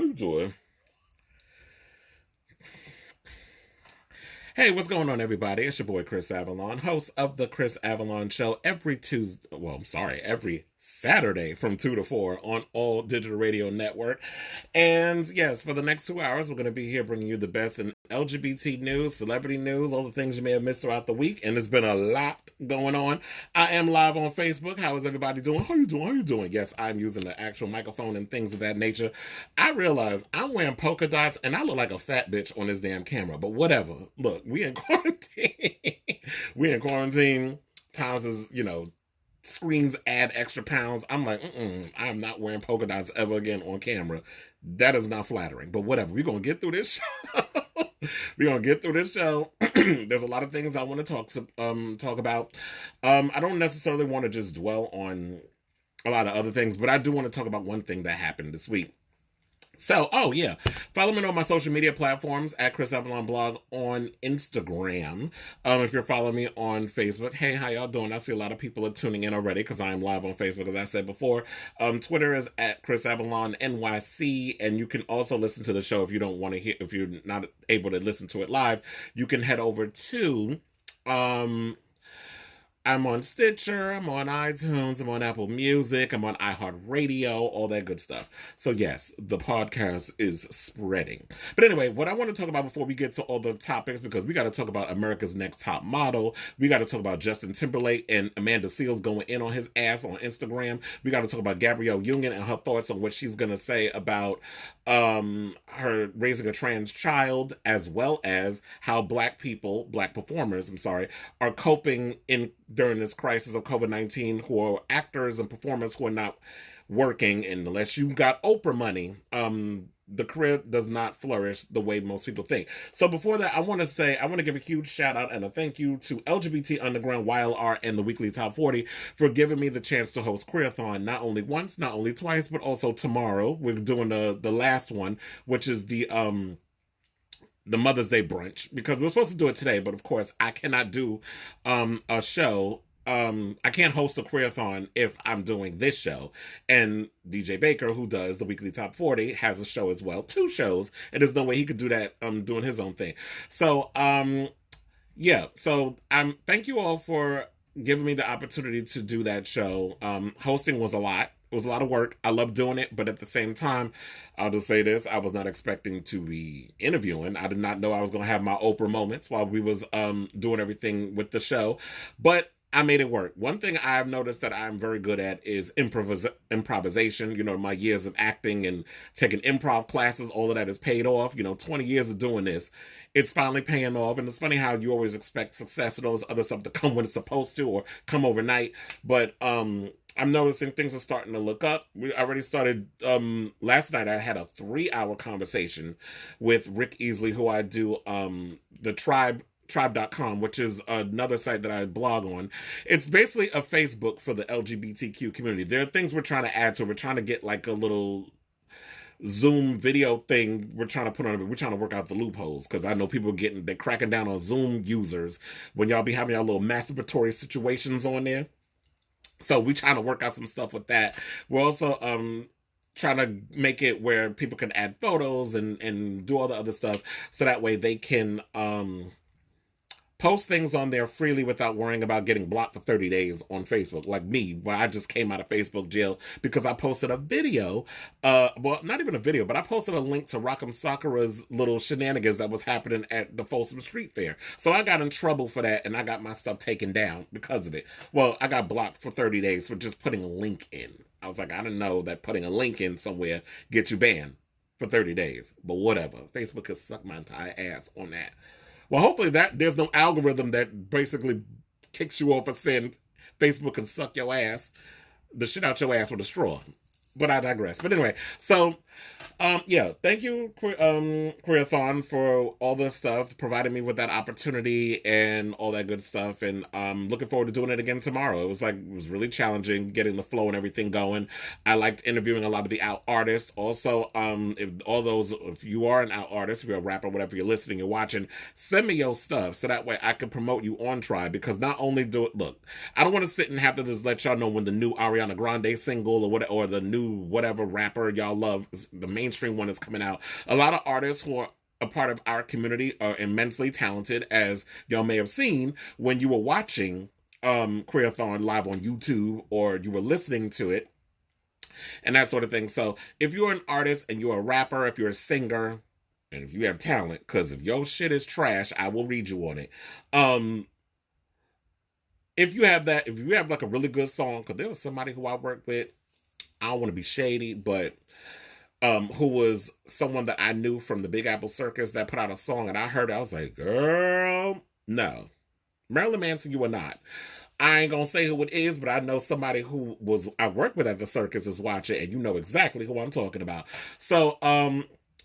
you doing? Hey, what's going on, everybody? It's your boy Kris Avalon, host of the Kris Avalon Show every Tuesday. Well, I'm sorry, every Saturday from 2 to 4 on all digital radio network. And yes, for the next 2 hours, we're going to be here bringing you the best in LGBT news, celebrity news, all the things you may have missed throughout the week. And there's been a lot going on. I am live on Facebook. How is everybody doing? How you doing? How you doing? Yes, I'm using the actual microphone and things of that nature. I realize I'm wearing polka dots and I look like a fat bitch on this damn camera, but whatever. Look, we in quarantine. We in quarantine. Times is, screens add extra pounds. I'm like, I'm not wearing polka dots ever again on camera. That is not flattering, but whatever. We're going to get through this show. We're going to get through this show. There's a lot of things I want to talk about. I don't necessarily want to just dwell on a lot of other things, but I do want to talk about one thing that happened this week. So, follow me on my social media platforms at Kris Avalon Blog on Instagram. If you're following me on Facebook, hey, how y'all doing? I see a lot of people are tuning in already because I am live on Facebook, as I said before. Twitter is at Kris Avalon NYC, and you can also listen to the show if you don't want to hear, if you're not able to listen to it live. You can head over to I'm on Stitcher, I'm on iTunes, I'm on Apple Music, I'm on iHeartRadio, all that good stuff. So yes, the podcast is spreading. But anyway, what I want to talk about before we get to all the topics, because we got to talk about America's Next Top Model, we got to talk about Justin Timberlake and Amanda Seales going in on his ass on Instagram. We got to talk about Gabrielle Union and her thoughts on what she's going to say about her raising a trans child, as well as how black performers, are coping during this crisis of COVID-19, who are actors and performers who are not working, and unless you got Oprah money, the career does not flourish the way most people think. So before that, I want to give a huge shout out and a thank you to LGBT Underground, YLR, and the Weekly Top 40 for giving me the chance to host Queerathon, not only once, not only twice, but also tomorrow. We're doing the last one, which is the Mother's Day brunch, because we were supposed to do it today, but of course I cannot do a show. I can't host a Queerathon if I'm doing this show. And DJ Baker, who does the Weekly Top 40, has a show as well. 2 shows. And there's no way he could do that doing his own thing. So, So, thank you all for giving me the opportunity to do that show. Hosting was a lot. It was a lot of work. I love doing it, but at the same time, I'll just say this, I was not expecting to be interviewing. I did not know I was going to have my Oprah moments while we was doing everything with the show. But I made it work. One thing I've noticed that I'm very good at is improvisation. My years of acting and taking improv classes, all of that has paid off. 20 years of doing this, it's finally paying off. And it's funny how you always expect success and all this other stuff to come when it's supposed to, or come overnight. But I'm noticing things are starting to look up. We already started, last night I had a 3-hour conversation with Rick Easley, who I do the tribe.com, which is another site that I blog on. It's basically a Facebook for the LGBTQ community. There are things we're trying to add to. We're trying to get like a little Zoom video thing we're trying to put on it. We're trying to work out the loopholes, because I know people they're cracking down on Zoom users when y'all be having y'all little masturbatory situations on there. So we're trying to work out some stuff with that. We're also trying to make it where people can add photos and do all the other stuff, so that way they can post things on there freely without worrying about getting blocked for 30 days on Facebook, like me, where I just came out of Facebook jail because I posted a video, well, not even a video, but I posted a link to Rock'em Sakura's little shenanigans that was happening at the Folsom Street Fair. So I got in trouble for that, and I got my stuff taken down because of it. Well, I got blocked for 30 days for just putting a link in. I was like, I didn't know that putting a link in somewhere gets you banned for 30 days. But whatever. Facebook has sucked my entire ass on that. Well, hopefully there's no algorithm that basically kicks you off and saying Facebook can suck your ass, the shit out your ass with a straw. But I digress. But anyway, so thank you, Queerathon, for all this stuff, providing me with that opportunity and all that good stuff. And looking forward to doing it again tomorrow. It was really challenging getting the flow and everything going. I liked interviewing a lot of the out artists. Also, if you are an out artist, if you're a rapper, whatever you're listening, you're watching, send me your stuff so that way I can promote you on Tribe. Because not only I don't want to sit and have to just let y'all know when the new Ariana Grande single or the new whatever rapper y'all love the mainstream one is coming out. A lot of artists who are a part of our community are immensely talented, as y'all may have seen when you were watching Queerathon live on YouTube, or you were listening to it and that sort of thing. So if you're an artist and you're a rapper, if you're a singer, and if you have talent, because if your shit is trash, I will read you on it. If you have that, if you have like a really good song, because there was somebody who I worked with, I don't want to be shady, but who was someone that I knew from the Big Apple Circus that put out a song, and I heard it, I was like, girl, no. Marilyn Manson, you are not. I ain't gonna say who it is, but I know somebody who I worked with at the circus is watching, and you know exactly who I'm talking about. So,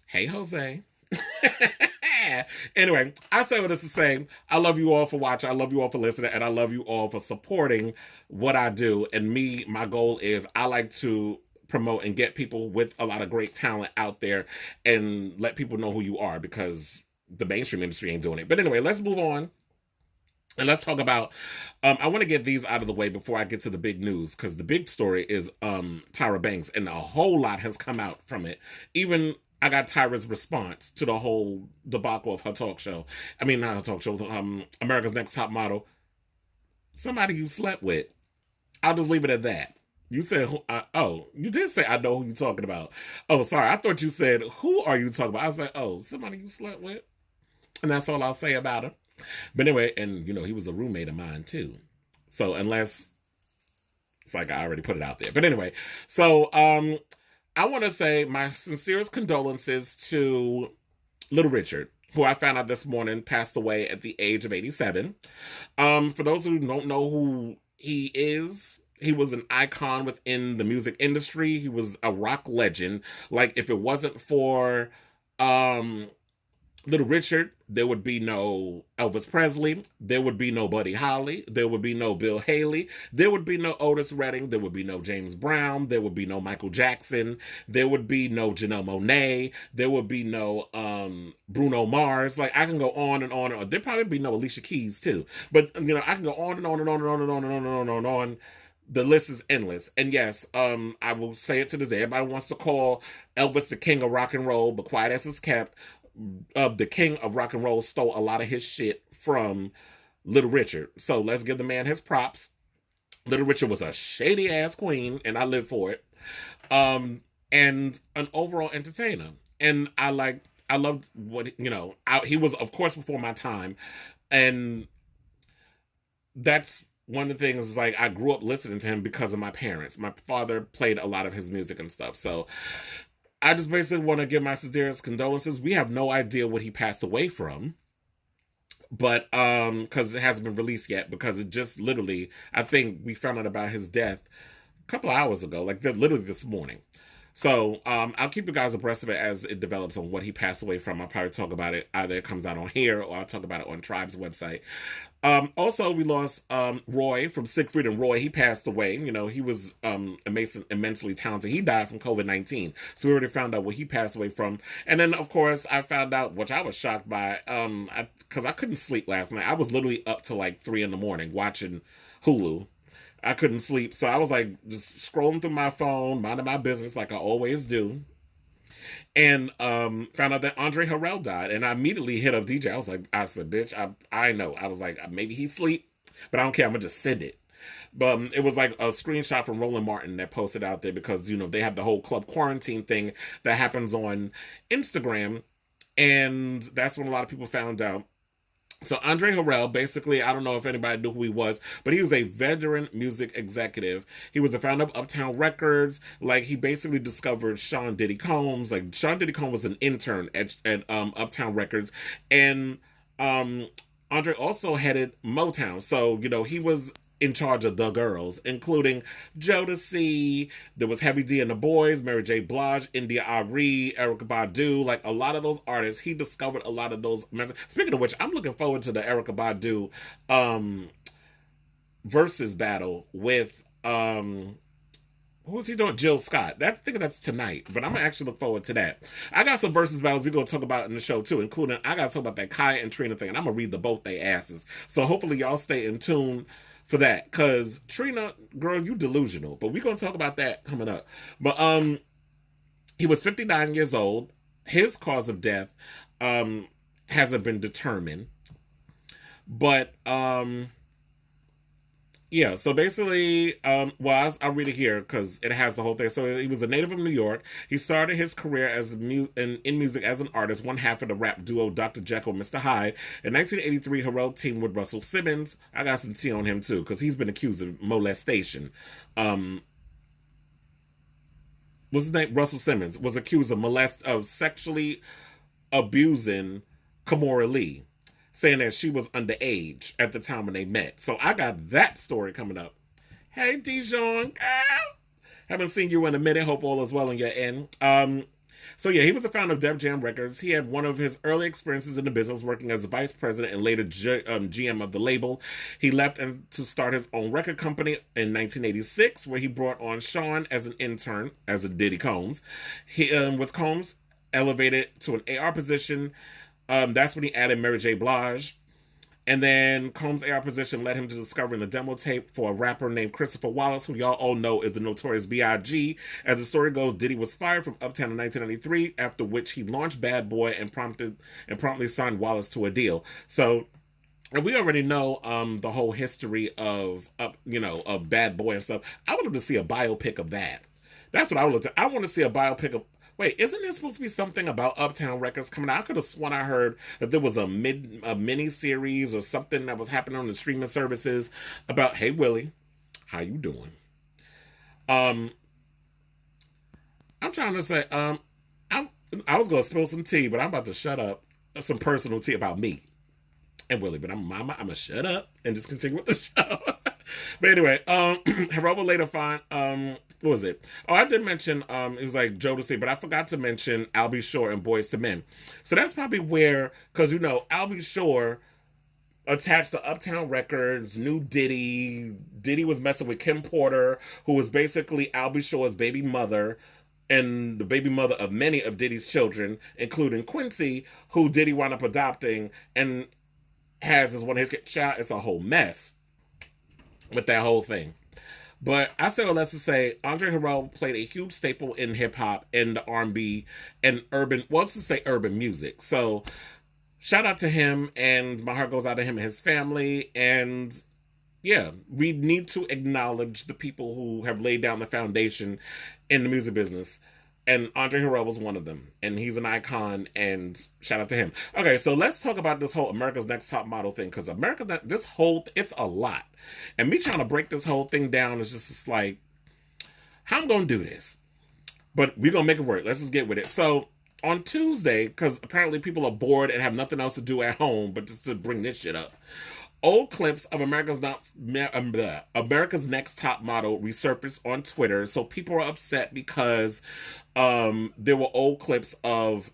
hey, Jose. Anyway, I say what this is saying. I love you all for watching. I love you all for listening, and I love you all for supporting what I do. And my goal is I like to promote and get people with a lot of great talent out there and let people know who you are, because the mainstream industry ain't doing it. But anyway, let's move on. And let's talk about, I want to get these out of the way before I get to the big news, because the big story is Tyra Banks, and a whole lot has come out from it. Even I got Tyra's response to the whole debacle of her talk show. I mean, not her talk show, America's Next Top Model. Somebody you slept with. I'll just leave it at that. You said, oh, you did say, I know who you're talking about. Oh, sorry. I thought you said, who are you talking about? I was like, oh, somebody you slept with. And that's all I'll say about her. But anyway, and he was a roommate of mine too. So unless it's like I already put it out there. But anyway, so I want to say my sincerest condolences to Little Richard, who I found out this morning passed away at the age of 87. For those who don't know who he is, he was an icon within the music industry. He was a rock legend. Like, if it wasn't for Little Richard, there would be no Elvis Presley, there would be no Buddy Holly, there would be no Bill Haley, there would be no Otis Redding, there would be no James Brown, there would be no Michael Jackson, there would be no Janelle Monáe, there would be no Bruno Mars. Like, I can go on and on and on. There'd probably be no Alicia Keys too. But I can go on and on and on and on and on and on and on and on. The list is endless. And yes, I will say it to this day. Everybody wants to call Elvis the king of rock and roll, but quiet as it's kept, the king of rock and roll stole a lot of his shit from Little Richard. So let's give the man his props. Little Richard was a shady ass queen, and I live for it. And an overall entertainer. And I loved what, he was, of course, before my time. And that's one of the things, is like, I grew up listening to him because of my parents. My father played a lot of his music and stuff. So I just basically want to give my sincerest condolences. We have no idea what he passed away from, but because it hasn't been released yet, because it just literally, I think we found out about his death a couple of hours ago, like literally this morning. So I'll keep you guys abreast of it as it develops on what he passed away from. I'll probably talk about it, either it comes out on here or I'll talk about it on Tribe's website. Also, we lost Roy from Siegfried and Roy. He passed away. He was immensely talented. He died from COVID-19. So we already found out what he passed away from. And then, of course, I found out, which I was shocked by, because I couldn't sleep last night. I was literally up to like 3 a.m. watching Hulu. I couldn't sleep. So I was like just scrolling through my phone, minding my business like I always do. And found out that Andre Harrell died. And I immediately hit up DJ. I said, bitch, I know. I was like, maybe he's asleep, but I don't care. I'm going to just send it. But it was like a screenshot from Roland Martin that posted out there, because, they have the whole club quarantine thing that happens on Instagram. And that's when a lot of people found out. So Andre Harrell, basically, I don't know if anybody knew who he was, but he was a veteran music executive. He was the founder of Uptown Records. Like, he basically discovered Sean Diddy Combs. Like, Sean Diddy Combs was an intern at Uptown Records. And Andre also headed Motown. So, he was in charge of the girls, including Jodeci. There was Heavy D and the Boys, Mary J. Blige, India Arie, Erykah Badu. Like, a lot of those artists, he discovered a lot of those. Speaking of which, I'm looking forward to the Erykah Badu versus battle with who was he doing? Jill Scott. I think that's tonight, but I'm gonna actually look forward to that. I got some versus battles we're gonna talk about in the show too, including I gotta talk about that Khia and Trina thing, and I'm gonna read the both they asses. So hopefully y'all stay in tune for that, because Trina, girl, you delusional, but we're gonna talk about that coming up. But He was 59 years old. His cause of death hasn't been determined. But yeah, so basically, well, I'll read it here because it has the whole thing. So he was a native of New York. He started his career in music as an artist, one half of the rap duo Dr. Jekyll and Mr. Hyde. In 1983, Harrell teamed with Russell Simmons. I got some tea on him too because he's been accused of molestation. Um, what's his name? Russell Simmons was accused of sexually abusing Kimora Lee, saying that she was underage at the time when they met. So I got that story coming up. Hey, Dijon, girl. Haven't seen you in a minute. Hope all is well on your end. So yeah, he was the founder of Def Jam Records. He had one of his early experiences in the business working as a vice president and later GM of the label. He left to start his own record company in 1986, where he brought on Sean as an intern, as a Diddy Combs. He, with Combs elevated to an AR position. That's when he added Mary J. Blige. And then Combs' AR position led him to discovering the demo tape for a rapper named Christopher Wallace, who y'all all know is the notorious B.I.G. As the story goes, Diddy was fired from Uptown in 1993, after which he launched Bad Boy and promptly signed Wallace to a deal. So, and we already know the whole history of of Bad Boy and stuff. I would love to see a biopic of that. That's what I would love to. I want to see a biopic of. Wait, isn't there supposed to be something about Uptown Records coming out? I could have sworn I heard that there was a mini series or something that was happening on the streaming services about, hey Willie, how you doing? Um, I'm trying to say, I was gonna spill some tea, but I'm about to shut up. Some personal tea about me and Willie, but I'm gonna shut up and just continue with the show. But anyway, Harrell will later find what was it? Oh, I did mention it was like Jodeci, but I forgot to mention Albie Shore and Boys to Men. So that's probably where, because Albie Shore attached to Uptown Records, knew Diddy. Diddy was messing with Kim Porter, who was basically Albie Shore's baby mother and the baby mother of many of Diddy's children, including Quincy, who Diddy wound up adopting and has as one of his child. It's a whole mess with that whole thing. But I say all that's to say, Andre Harrell played a huge staple in hip hop and the R&B and urban, well, let's just say urban music. So shout out to him, and my heart goes out to him and his family. And yeah, we need to acknowledge the people who have laid down the foundation in the music business. And Andre Harrell was one of them. And he's an icon, and shout out to him. Okay, so let's talk about this whole America's Next Top Model thing. Because it's a lot. And me trying to break this whole thing down is just like, how I'm going to do this? But we're going to make it work. Let's just get with it. So on Tuesday, because apparently people are bored and have nothing else to do at home but just to bring this shit up, old clips of America's Next Top Model resurfaced on Twitter. So people are upset because there were old clips of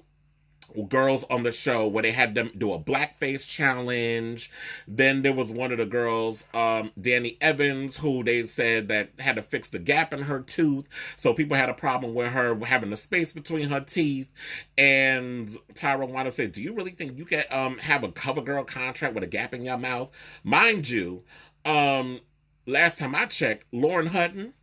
girls on the show where they had them do a blackface challenge. Then there was one of the girls, Danny Evans, who they said that had to fix the gap in her tooth. So people had a problem with her having the space between her teeth. And Tyra wanted to say, do you really think you can have a CoverGirl contract with a gap in your mouth? Mind you, last time I checked, Lauren Hutton,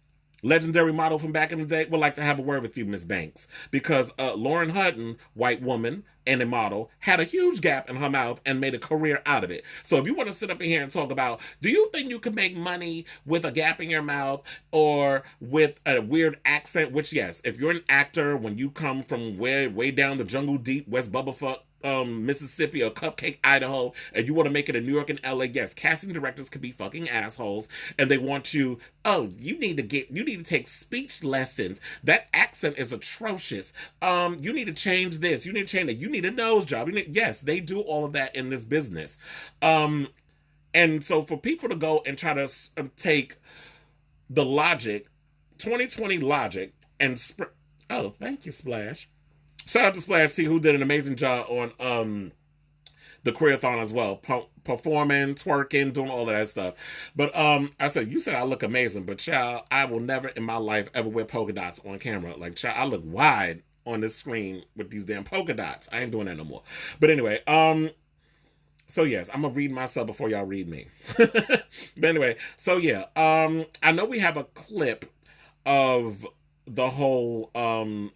legendary model from back in the day, would like to have a word with you, Miss Banks, because Lauren Hutton, white woman and a model, had a huge gap in her mouth and made a career out of it. So if you want to sit up in here and talk about, do you think you can make money with a gap in your mouth or with a weird accent? Which, yes, if you're an actor, when you come from way down the jungle deep West Bubblefuck, Mississippi or Cupcake, Idaho, and you want to make it in New York and LA, yes, casting directors can be fucking assholes, and they want you, you need to take speech lessons. That accent is atrocious. You need to change this. You need to change that. You need a nose job. Yes, they do all of that in this business. And so for people to go and try to take the logic, 2020 logic, and oh, thank you, Splash. Shout out to Splash T, who did an amazing job on the Queerathon as well. Performing, twerking, doing all of that stuff. But I said, you said I look amazing, but child, I will never in my life ever wear polka dots on camera. Like, child, I look wide on this screen with these damn polka dots. I ain't doing that no more. But anyway, so yes, I'm gonna read myself before y'all read me. But anyway, so yeah, I know we have a clip of the whole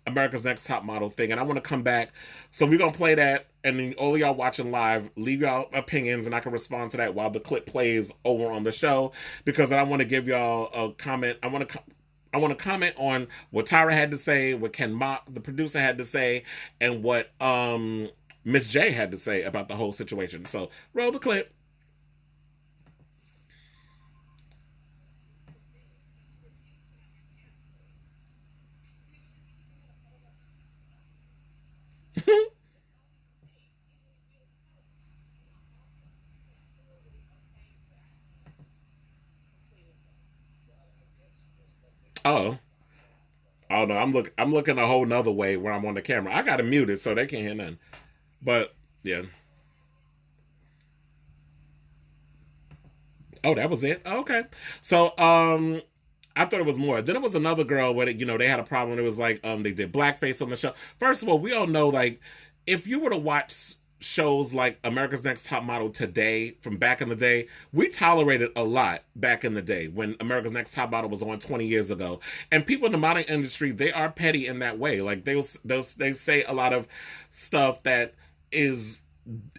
America's Next Top Model thing, and I want to come back. So we're gonna play that, and then all y'all watching live, leave y'all opinions, and I can respond to that while the clip plays over on the show, because I want to give y'all a comment. I want to comment on what Tyra had to say, what Ken Mock, the producer, had to say, and what Miss J had to say about the whole situation. So roll the clip. Oh. Oh no, I'm looking a whole nother way where I'm on the camera. I got it muted so they can't hear nothing. But yeah. Oh, that was it. Oh, okay. So I thought it was more. Then it was another girl where they had a problem. It was like they did blackface on the show. First of all, we all know, like, if you were to watch shows like America's Next Top Model today from back in the day, we tolerated a lot back in the day when America's Next Top Model was on 20 years ago. And people in the modeling industry, they are petty in that way. Like they say a lot of stuff that is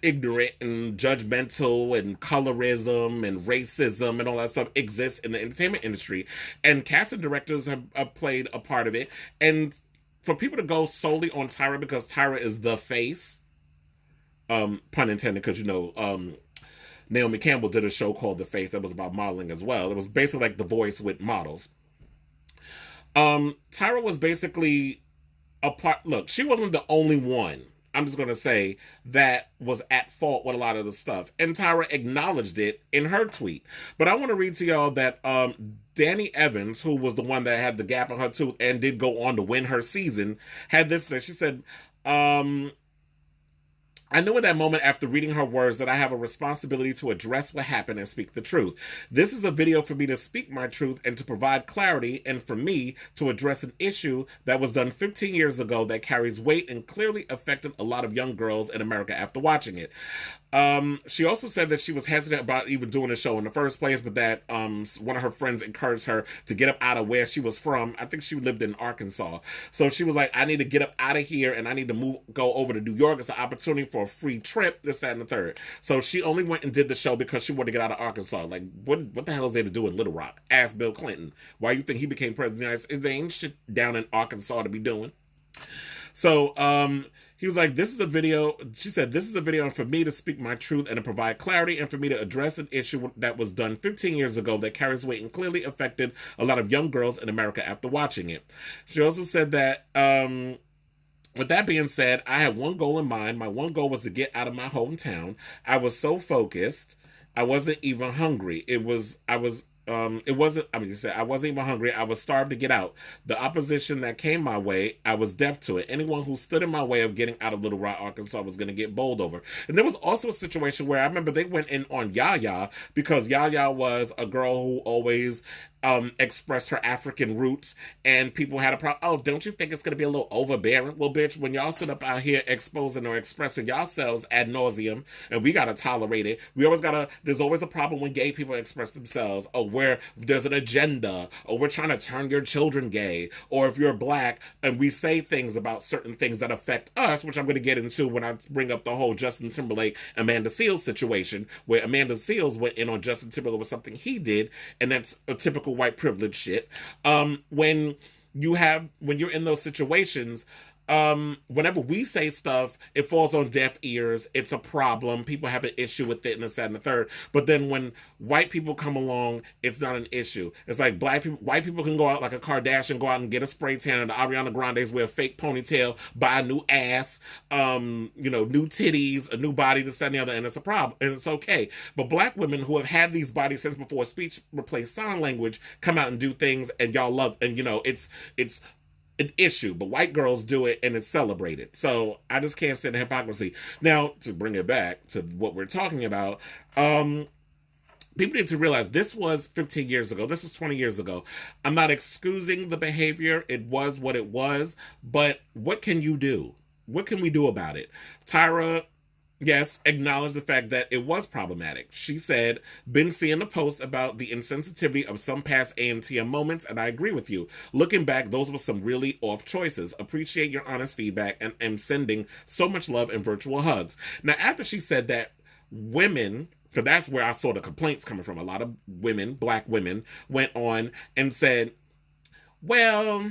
ignorant and judgmental, and colorism and racism and all that stuff exists in the entertainment industry, and casting directors have played a part of it. And for people to go solely on Tyra because Tyra is the face, pun intended, because Naomi Campbell did a show called The Face that was about modeling as well. It was basically like The Voice with models. Tyra was basically a part. Look, she wasn't the only one, I'm just going to say, that was at fault with a lot of the stuff. And Tyra acknowledged it in her tweet. But I want to read to y'all that Danny Evans, who was the one that had the gap in her tooth and did go on to win her season, had this. She said, I knew in that moment after reading her words that I have a responsibility to address what happened and speak the truth. This is a video for me to speak my truth and to provide clarity, and for me to address an issue that was done 15 years ago that carries weight and clearly affected a lot of young girls in America after watching it. She also said that she was hesitant about even doing the show in the first place, but that one of her friends encouraged her to get up out of where she was from. I think she lived in Arkansas. So she was like, I need to get up out of here and I need to go over to New York. It's an opportunity for a free trip, this, that, and the third. So she only went and did the show because she wanted to get out of Arkansas. Like, what the hell is there to do in Little Rock? Ask Bill Clinton. Why you think he became president of the United States? There ain't shit down in Arkansas to be doing. So, he was like, this is a video. She said, this is a video for me to speak my truth and to provide clarity and for me to address an issue that was done 15 years ago that carries weight and clearly affected a lot of young girls in America after watching it. She also said that, with that being said, I had one goal in mind. My one goal was to get out of my hometown. I was so focused. I wasn't even hungry. It wasn't, I mean, you said I wasn't even hungry. I was starved to get out. The opposition that came my way, I was deaf to it. Anyone who stood in my way of getting out of Little Rock, Arkansas was going to get bowled over. And there was also a situation where I remember they went in on Yaya because Yaya was a girl who always expressed her African roots, and people had a problem. Oh, don't you think it's going to be a little overbearing? Well, bitch, when y'all sit up out here exposing or expressing yourselves ad nauseum, and we got to tolerate it, there's always a problem when gay people express themselves, or where there's an agenda, or we're trying to turn your children gay, or if you're black, and we say things about certain things that affect us, which I'm going to get into when I bring up the whole Justin Timberlake, Amanda Seales situation, where Amanda Seales went in on Justin Timberlake with something he did, and that's a typical white privilege shit. When you're in those situations, whenever we say stuff, it falls on deaf ears. It's a problem. People have an issue with it, and this, that, and the third. But then when white people come along, it's not an issue. It's like white people can go out like a Kardashian, go out and get a spray tan, and the Ariana Grande's wear a fake ponytail, buy a new ass, new titties, a new body, this, that, and the other, and it's a problem, and it's okay. But black women who have had these bodies since before speech replaced sign language come out and do things, and y'all love, and it's an issue, but white girls do it and it's celebrated. So I just can't stand the hypocrisy. Now, to bring it back to what we're talking about, people need to realize this was 15 years ago. This is 20 years ago. I'm not excusing the behavior. It was what it was, but what can you do? What can we do about it? Tyra, Yes, acknowledged the fact that it was problematic. She said, been seeing the post about the insensitivity of some past ANTM moments, and I agree with you. Looking back, those were some really off choices. Appreciate your honest feedback and am sending so much love and virtual hugs. Now, after she said that, women, because that's where I saw the complaints coming from, a lot of women, black women, went on and said, well,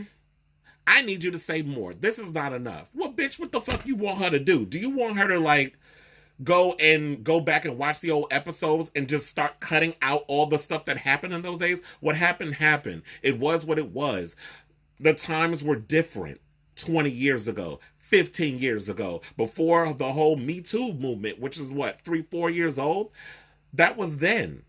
I need you to say more. This is not enough. Well, bitch, what the fuck you want her to do? Do you want her to, like, go back and watch the old episodes and just start cutting out all the stuff that happened in those days? What happened. It was what it was. The times were different 20 years ago, 15 years ago, before the whole Me Too movement, which is what, 3-4 years old. That was then.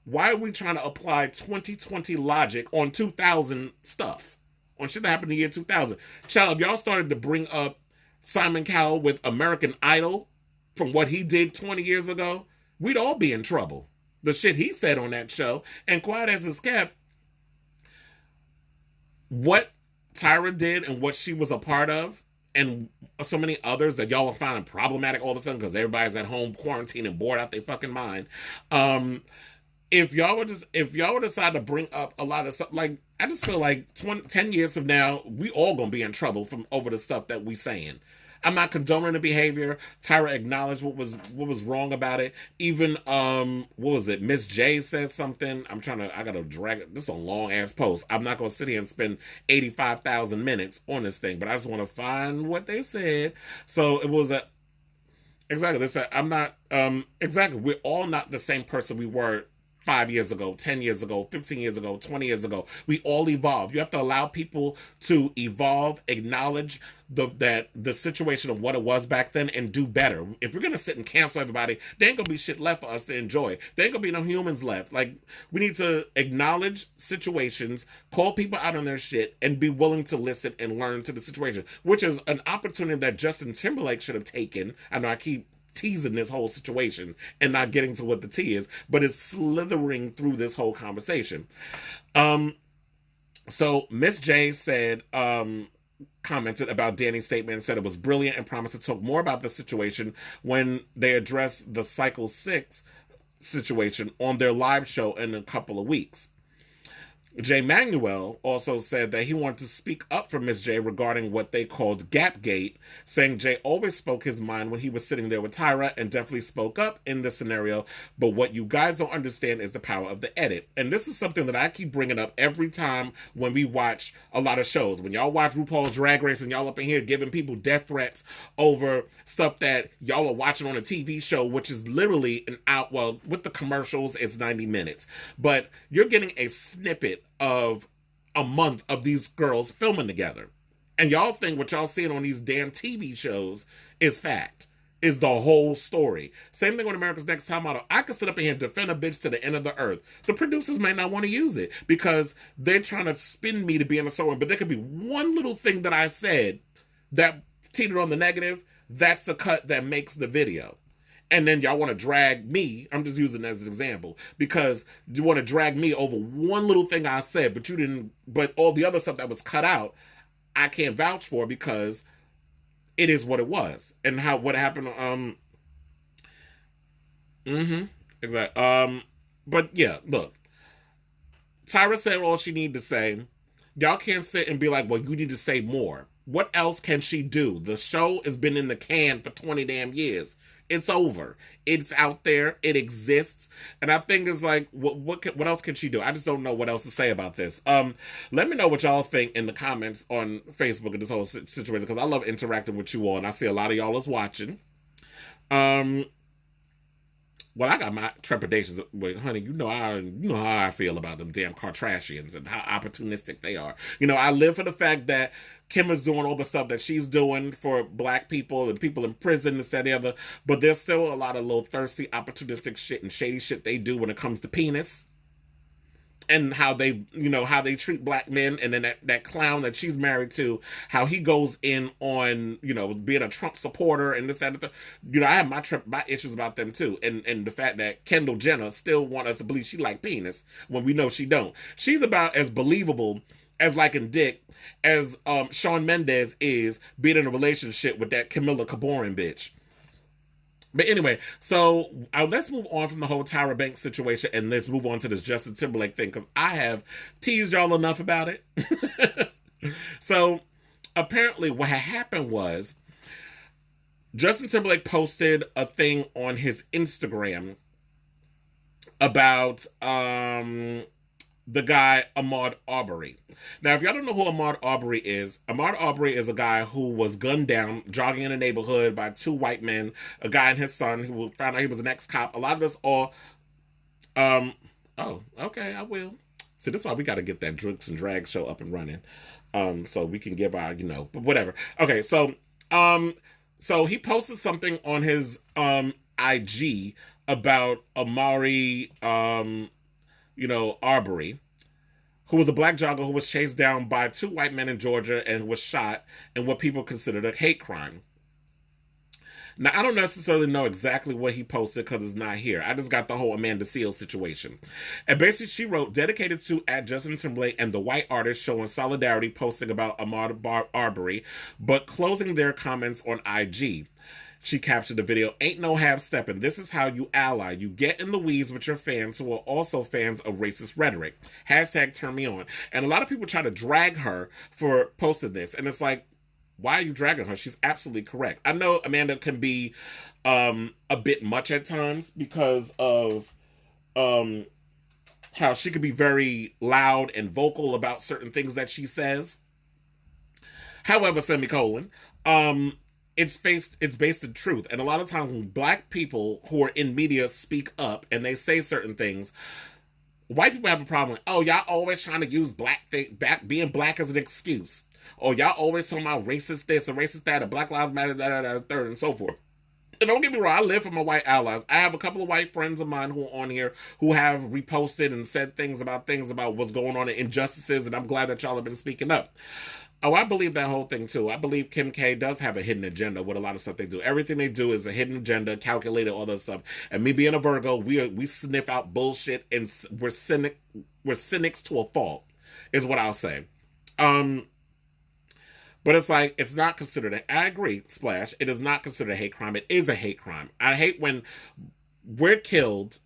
Why are we trying to apply 2020 logic on 2000 stuff, on shit that happened in the year 2000? Child, if y'all started to bring up Simon Cowell with American Idol from what he did 20 years ago, we'd all be in trouble. The shit he said on that show. And quiet as it's kept, what Tyra did and what she was a part of, and so many others that y'all are finding problematic all of a sudden because everybody's at home quarantined and bored out their fucking mind. If y'all would decide to bring up a lot of stuff, like, I just feel like 10 years from now, we all gonna be in trouble from over the stuff that we saying. I'm not condoning the behavior. Tyra acknowledged what was wrong about it. Even what was it? Miss J says something. I gotta drag it. This is a long ass post. I'm not gonna sit here and spend 85,000 minutes on this thing, but I just want to find what they said. So it was exactly. They said I'm not exactly. We're all not the same person we were 5 years ago, 10 years ago, 15 years ago, 20 years ago. We all evolve. You have to allow people to evolve, acknowledge the situation of what it was back then, and do better. If we're going to sit and cancel everybody, there ain't going to be shit left for us to enjoy. There ain't going to be no humans left. Like, we need to acknowledge situations, call people out on their shit, and be willing to listen and learn to the situation, which is an opportunity that Justin Timberlake should have taken. I know I keep teasing this whole situation and not getting to what the tea is, but it's slithering through this whole conversation. So Miss J said, commented about Danny's statement and said it was brilliant and promised to talk more about the situation when they address the Cycle 6 situation on their live show in a couple of weeks. Jay Manuel also said that he wanted to speak up for Miss J regarding what they called Gapgate, saying Jay always spoke his mind when he was sitting there with Tyra and definitely spoke up in this scenario, but what you guys don't understand is the power of the edit. And this is something that I keep bringing up every time when we watch a lot of shows. When y'all watch RuPaul's Drag Race and y'all up in here giving people death threats over stuff that y'all are watching on a TV show, which is literally well, with the commercials, it's 90 minutes. But you're getting a snippet of a month of these girls filming together. And y'all think what y'all seeing on these damn TV shows is fact, is the whole story. Same thing with America's Next Top Model. I could sit up in here and defend a bitch to the end of the earth. The producers may not want to use it because they're trying to spin me to be in a certain way, but there could be one little thing that I said that teetered on the negative. That's the cut that makes the video. And then y'all want to drag me, I'm just using it as an example, because you want to drag me over one little thing I said, but all the other stuff that was cut out, I can't vouch for because it is what it was. And what happened, exactly. But yeah, look, Tyra said all she needed to say. Y'all can't sit and be like, well, you need to say more. What else can she do? The show has been in the can for 20 damn years. It's over. It's out there. It exists. And I think it's like, what else can she do? I just don't know what else to say about this. Let me know what y'all think in the comments on Facebook of this whole situation, because I love interacting with you all, and I see a lot of y'all is watching. Well, I got my trepidations. Wait, honey, you know how I feel about them damn Kardashians and how opportunistic they are. You know, I live for the fact that Kim is doing all the stuff that she's doing for black people and people in prison, this, that, and the other. But there's still a lot of little thirsty, opportunistic shit and shady shit they do when it comes to penis. And how they treat black men, and then that clown that she's married to, how he goes in on, being a Trump supporter and this, that, and the, I have my issues about them too. And the fact that Kendall Jenner still want us to believe she like penis when we know she don't. She's about as believable as liking dick as Shawn Mendes is being in a relationship with that Camila Cabello bitch. But anyway, so let's move on from the whole Tyra Banks situation and let's move on to this Justin Timberlake thing because I have teased y'all enough about it. So apparently, what had happened was Justin Timberlake posted a thing on his Instagram about the guy Ahmaud Arbery. Now, if y'all don't know who Ahmaud Arbery is a guy who was gunned down jogging in a neighborhood by two white men, a guy and his son who found out he was an ex-cop. A lot of us all, oh, okay, I will. See, that's why we got to get that Drinks and Drag show up and running, so we can give our, but whatever. Okay, so he posted something on his IG about Amari Arbery, who was a black jogger who was chased down by two white men in Georgia and was shot in what people considered a hate crime. Now, I don't necessarily know exactly what he posted because it's not here. I just got the whole Amanda Seales situation. And basically, she wrote, dedicated to at Justin Timberlake and the white artist showing solidarity posting about Ahmaud Arbery, but closing their comments on IG. She captured the video, ain't no half-stepping. This is how you ally. You get in the weeds with your fans who are also fans of racist rhetoric. Hashtag turn me on. And a lot of people try to drag her for posting this. And it's like, why are you dragging her? She's absolutely correct. I know Amanda can be a bit much at times because of how she could be very loud and vocal about certain things that she says. However, semicolon, it's based in truth. And a lot of times when black people who are in media speak up and they say certain things, white people have a problem with, oh, y'all always trying to use being black as an excuse. Or y'all always talking about racist this or racist that or Black Lives Matter, third, and so forth. And don't get me wrong, I live for my white allies. I have a couple of white friends of mine who are on here who have reposted and said things about what's going on and injustices, and I'm glad that y'all have been speaking up. Oh, I believe that whole thing too. I believe Kim K does have a hidden agenda with a lot of stuff they do. Everything they do is a hidden agenda, calculated, all that stuff. And me being a Virgo, we sniff out bullshit and we're cynics to a fault, is what I'll say. But it's like, it's not considered I agree, Splash. It is not considered a hate crime. It is a hate crime. I hate when we're killed,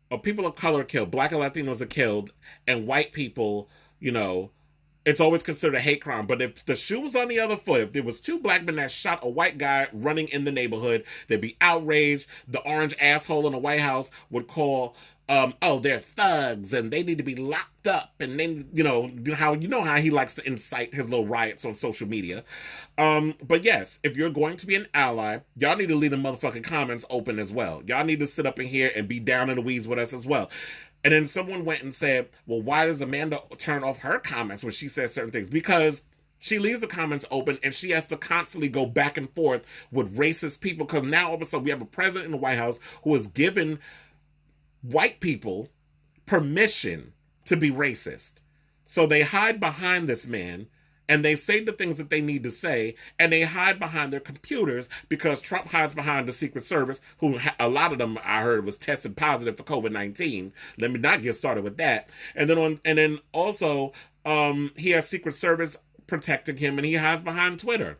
or people of color are killed, black and Latinos are killed, and white people, it's always considered a hate crime. But if the shoe was on the other foot, if there was two black men that shot a white guy running in the neighborhood, they'd be outraged. The orange asshole in the White House would call, they're thugs and they need to be locked up. And then, how he likes to incite his little riots on social media. But yes, if you're going to be an ally, y'all need to leave the motherfucking comments open as well. Y'all need to sit up in here and be down in the weeds with us as well. And then someone went and said, well, why does Amanda turn off her comments when she says certain things? Because she leaves the comments open and she has to constantly go back and forth with racist people. Because now all of a sudden we have a president in the White House who has given white people permission to be racist. So they hide behind this man and they say the things that they need to say, and they hide behind their computers because Trump hides behind the Secret Service, who a lot of them I heard was tested positive for COVID-19. Let me not get started with that. And then also he has Secret Service protecting him, and he hides behind Twitter.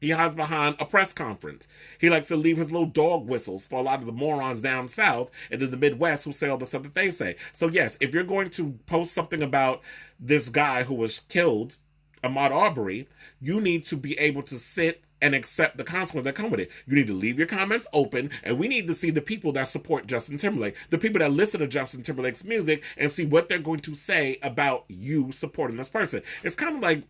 He hides behind a press conference. He likes to leave his little dog whistles for a lot of the morons down south and in the Midwest who say all the stuff that they say. So yes, if you're going to post something about this guy who was killed, Ahmaud Arbery, you need to be able to sit and accept the consequences that come with it. You need to leave your comments open, and we need to see the people that support Justin Timberlake, the people that listen to Justin Timberlake's music, and see what they're going to say about you supporting this person. It's kind of like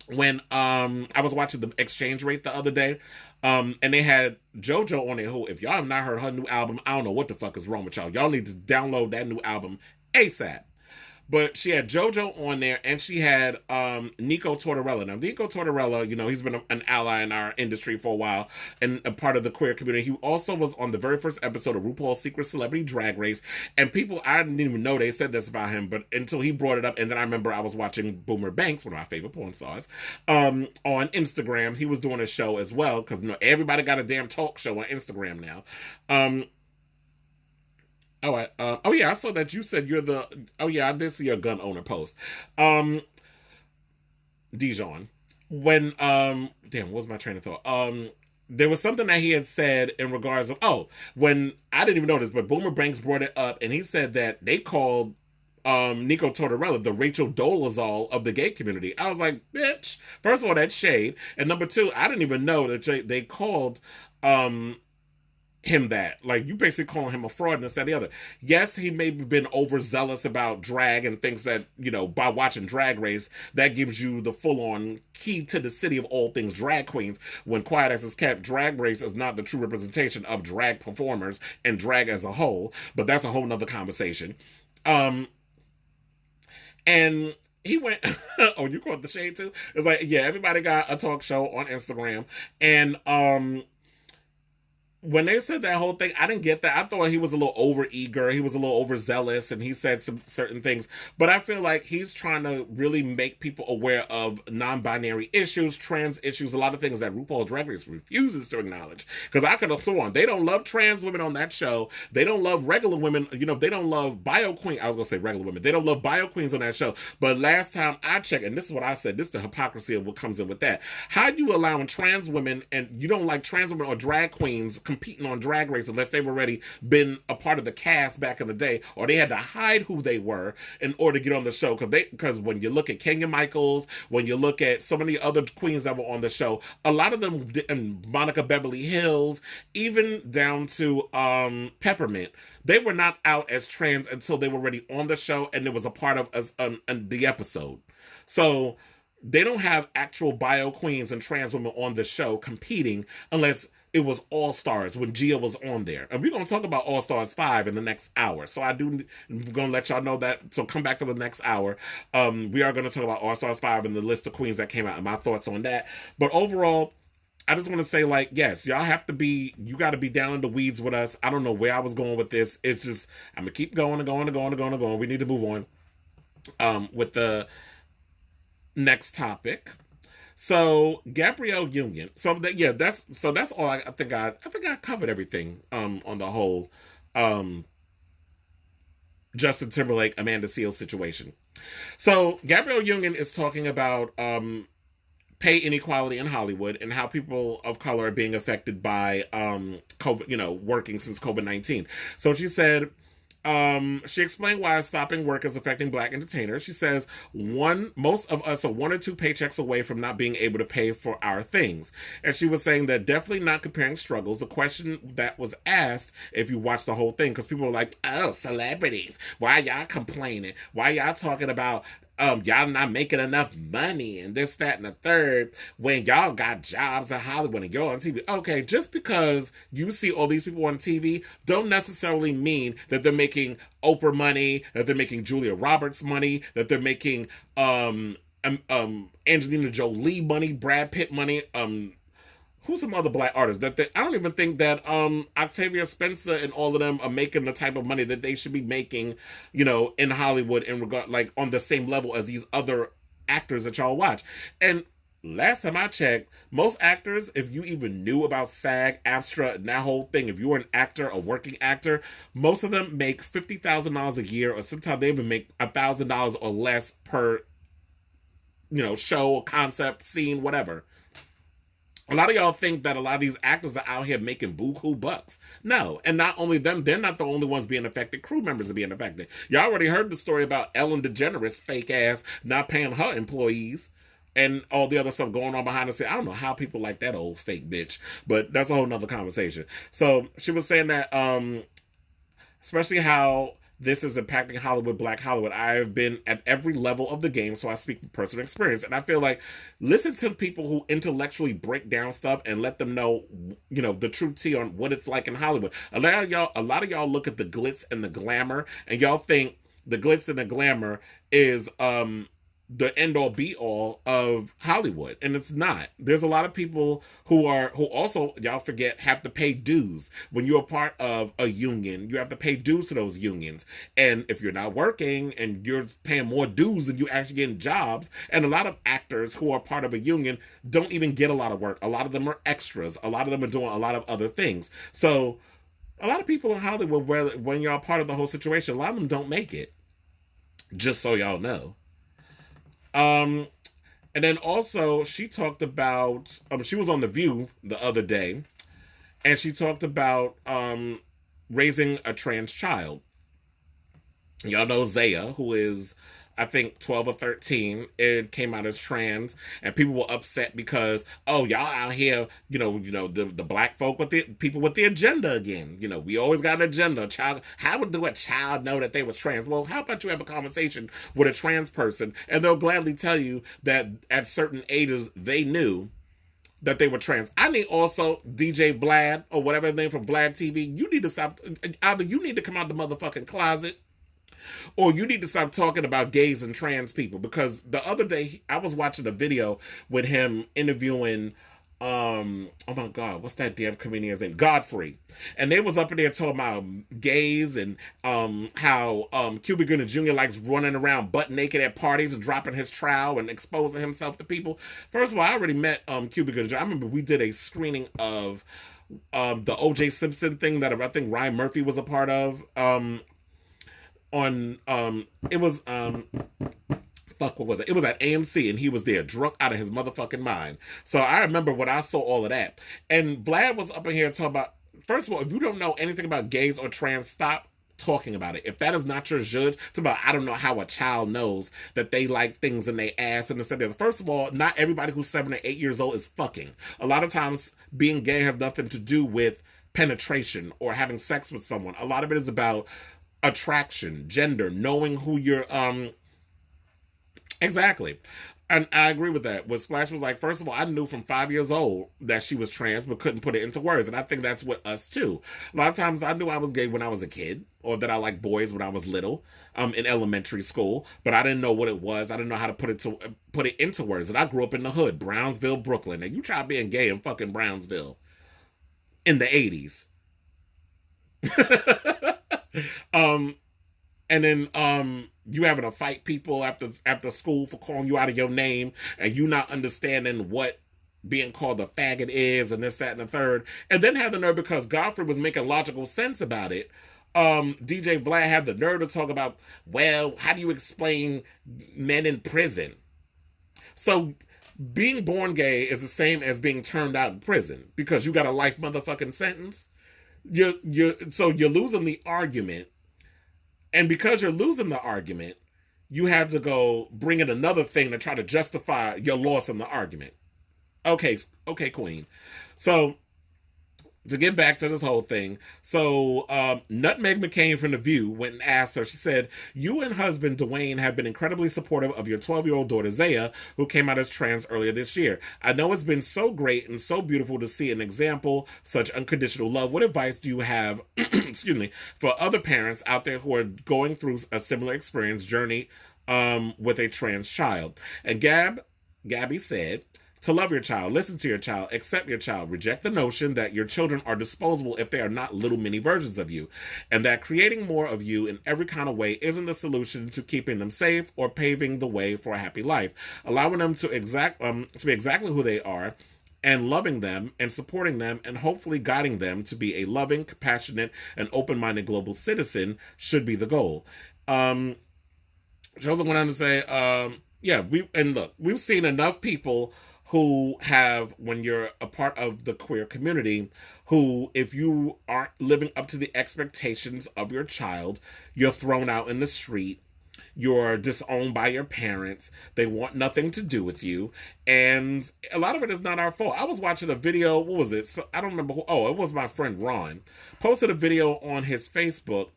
when I was watching the exchange rate the other day, and they had JoJo on it, who, if y'all have not heard her new album, I don't know what the fuck is wrong with y'all. Y'all need to download that new album ASAP. But she had JoJo on there, and she had Nico Tortorella. Now, Nico Tortorella, he's been an ally in our industry for a while and a part of the queer community. He also was on the very first episode of RuPaul's Secret Celebrity Drag Race. And people, I didn't even know they said this about him, but until he brought it up. And then I remember I was watching Boomer Banks, one of my favorite porn stars, on Instagram. He was doing a show as well, because everybody got a damn talk show on Instagram now. I saw that you said you're the. Oh yeah, I did see your gun owner post. Dijon, when what was my train of thought? there was something that he had said in regards of, when I didn't even know this, but Boomer Banks brought it up, and he said that they called Nico Tortorella the Rachel Dolezal of the gay community. I was like, bitch, first of all, that's shade, and number two, I didn't even know that they called um him that. Like, you basically calling him a fraud and this, that, and the other. Yes, he may have been overzealous about drag and thinks that, by watching Drag Race, that gives you the full-on key to the city of all things drag queens, when quiet as it's kept, Drag Race is not the true representation of drag performers and drag as a whole, but that's a whole nother conversation. And he went, oh, you caught the shade too? It's like, yeah, everybody got a talk show on Instagram, and when they said that whole thing, I didn't get that. I thought he was a little over eager, he was a little overzealous, and he said some certain things. But I feel like he's trying to really make people aware of non-binary issues, trans issues, a lot of things that RuPaul's Drag Race refuses to acknowledge. Because I could have sworn they don't love trans women on that show. They don't love regular women. They don't love bio queen. I was gonna say regular women. They don't love bio queens on that show. But last time I checked, and this is what I said, this is the hypocrisy of what comes in with that. How you allowing trans women, and you don't like trans women or drag queens competing on Drag Race unless they've already been a part of the cast back in the day, or they had to hide who they were in order to get on the show? Because when you look at Kenya Michaels, when you look at so many other queens that were on the show, a lot of them, and Monica Beverly Hills, even down to Peppermint, they were not out as trans until they were already on the show and it was a part of us the episode. So they don't have actual bio queens and trans women on the show competing unless it was All Stars when Gia was on there. And we're going to talk about All Stars 5 in the next hour. So I'm going to let y'all know that. So come back for the next hour. We are going to talk about All Stars 5 and the list of queens that came out and my thoughts on that. But overall, I just want to say, like, yes, y'all have to be, you got to be down in the weeds with us. I don't know where I was going with this. It's just, I'm going to keep going and going and going and going and going. We need to move on with the next topic. So Gabrielle Union. That's all. I think I covered everything on the whole Justin Timberlake Amanda Seales situation. So Gabrielle Union is talking about pay inequality in Hollywood and how people of color are being affected by COVID, working since COVID-19. So she said, she explained why stopping work is affecting Black entertainers. She says most of us are 1 or 2 paychecks away from not being able to pay for our things. And she was saying that definitely not comparing struggles. The question that was asked, if you watch the whole thing, because people were like, oh, celebrities, why y'all complaining? Why y'all talking about y'all not making enough money and this, that, and the third when y'all got jobs in Hollywood and you're on TV? Okay, just because you see all these people on TV don't necessarily mean that they're making Oprah money, that they're making Julia Roberts money, that they're making Angelina Jolie money, Brad Pitt money, who's some other Black artists that I don't even think that Octavia Spencer and all of them are making the type of money that they should be making, in Hollywood in regard, like, on the same level as these other actors that y'all watch. And last time I checked, most actors, if you even knew about SAG, AFTRA, and that whole thing, if you were an actor, a working actor, most of them make $50,000 a year, or sometimes they even make $1,000 or less per, show, concept, scene, whatever. A lot of y'all think that a lot of these actors are out here making buku bucks. No. And not only them, they're not the only ones being affected. Crew members are being affected. Y'all already heard the story about Ellen DeGeneres, fake ass, not paying her employees and all the other stuff going on behind the scenes. I don't know how people like that old fake bitch, but that's a whole nother conversation. So she was saying that, especially how this is impacting Hollywood, Black Hollywood. I have been at every level of the game, so I speak from personal experience. And I feel like, listen to people who intellectually break down stuff and let them know, the true tea on what it's like in Hollywood. A lot of y'all look at the glitz and the glamour, and y'all think the glitz and the glamour is the end all be all of Hollywood, and it's not. There's a lot of people who also, y'all forget, have to pay dues. When you're a part of a union, you have to pay dues to those unions, and if you're not working and you're paying more dues than you actually getting jobs, and a lot of actors who are part of a union don't even get a lot of work. A lot of them are extras. A lot of them are doing a lot of other things. So a lot of people in Hollywood, when you're a part of the whole situation, a lot of them don't make it. Just so y'all know. And And then also she talked about she was on The View the other day, and she talked about raising a trans child. Y'all know Zaya, who is I think 12 or 13, it came out as trans, and people were upset because, oh, y'all out here, the black folk with the people with the agenda again. We always got an agenda. A child, how would do a child know that they was trans? Well, how about you have a conversation with a trans person, and they'll gladly tell you that at certain ages they knew that they were trans. I mean, also DJ Vlad or whatever his name from Vlad TV. You need to stop. Either you need to come out the motherfucking closet, or you need to stop talking about gays and trans people. Because the other day I was watching a video with him interviewing oh my god, what's that damn comedian's name? Godfrey. And they was up in there talking about gays and how Cuba Gooding Jr. likes running around butt naked at parties and dropping his trowel and exposing himself to people. First of all, I already met Cuba Gooding Jr. I remember we did a screening of the OJ Simpson thing that I think Ryan Murphy was a part of. On it was fuck, what was it? It was at AMC, and he was there drunk out of his motherfucking mind. So I remember when I saw all of that. And Vlad was up in here talking about, first of all, if you don't know anything about gays or trans, stop talking about it. If that is not your judge, it's about, I don't know how a child knows that they like things in their ass and this and that. First of all, not everybody who's 7 or 8 years old is fucking. A lot of times being gay has nothing to do with penetration or having sex with someone. A lot of it is about attraction, gender, knowing who you're exactly. And I agree with that. What Splash was like, first of all, I knew from 5 years old that she was trans, but couldn't put it into words. And I think that's with us too. A lot of times I knew I was gay when I was a kid, or that I liked boys when I was little, in elementary school, but I didn't know what it was. I didn't know how to put it into words. And I grew up in the hood, Brownsville, Brooklyn. And you try being gay in fucking Brownsville in the 80s. And then you having to fight people after school for calling you out of your name, and you not understanding what being called a faggot is, and this, that, and the third. And then had the nerve, because Godfrey was making logical sense about it. DJ Vlad had the nerve to talk about, well, how do you explain men in prison? So being born gay is the same as being turned out in prison, because you got a life motherfucking sentence. So you're losing the argument. And because you're losing the argument, you have to go bring in another thing to try to justify your loss in the argument. Okay, Queen. So, to get back to this whole thing, so Nutmeg McCain from The View went and asked her, she said, you and husband Dwayne have been incredibly supportive of your 12-year-old daughter Zaya, who came out as trans earlier this year. I know it's been so great and so beautiful to see an example, such unconditional love. What advice do you have, excuse me, for other parents out there who are going through a similar experience journey with a trans child? And Gabby said, to love your child, listen to your child, accept your child, reject the notion that your children are disposable if they are not little mini versions of you, and that creating more of you in every kind of way isn't the solution to keeping them safe or paving the way for a happy life. Allowing them to be exactly who they are, and loving them and supporting them and hopefully guiding them to be a loving, compassionate, and open-minded global citizen should be the goal. She also went on to say, we've seen enough people who have, when you're a part of the queer community, who, if you aren't living up to the expectations of your child, you're thrown out in the street, you're disowned by your parents, they want nothing to do with you, and a lot of it is not our fault. I was watching a video, what was it? So, I don't remember who, it was my friend Ron, posted a video on his Facebook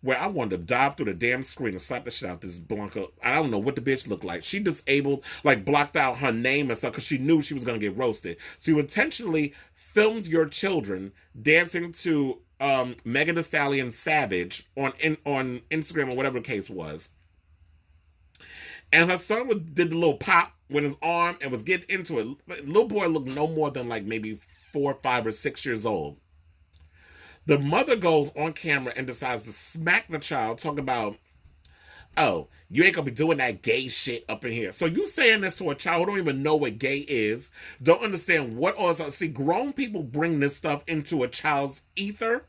where I wanted to dive through the damn screen and slap the shit out this Blanca. I don't know what the bitch looked like. She disabled, blocked out her name and stuff because she knew she was going to get roasted. So you intentionally filmed your children dancing to Megan Thee Stallion Savage on Instagram or whatever the case was. And her son did the little pop with his arm and was getting into it. The little boy looked no more than maybe 4, 5, or 6 years old. The mother goes on camera and decides to smack the child, talking about, oh, you ain't gonna be doing that gay shit up in here. So you saying this to a child who don't even know what gay is, don't understand what all this. See, grown people bring this stuff into a child's ether,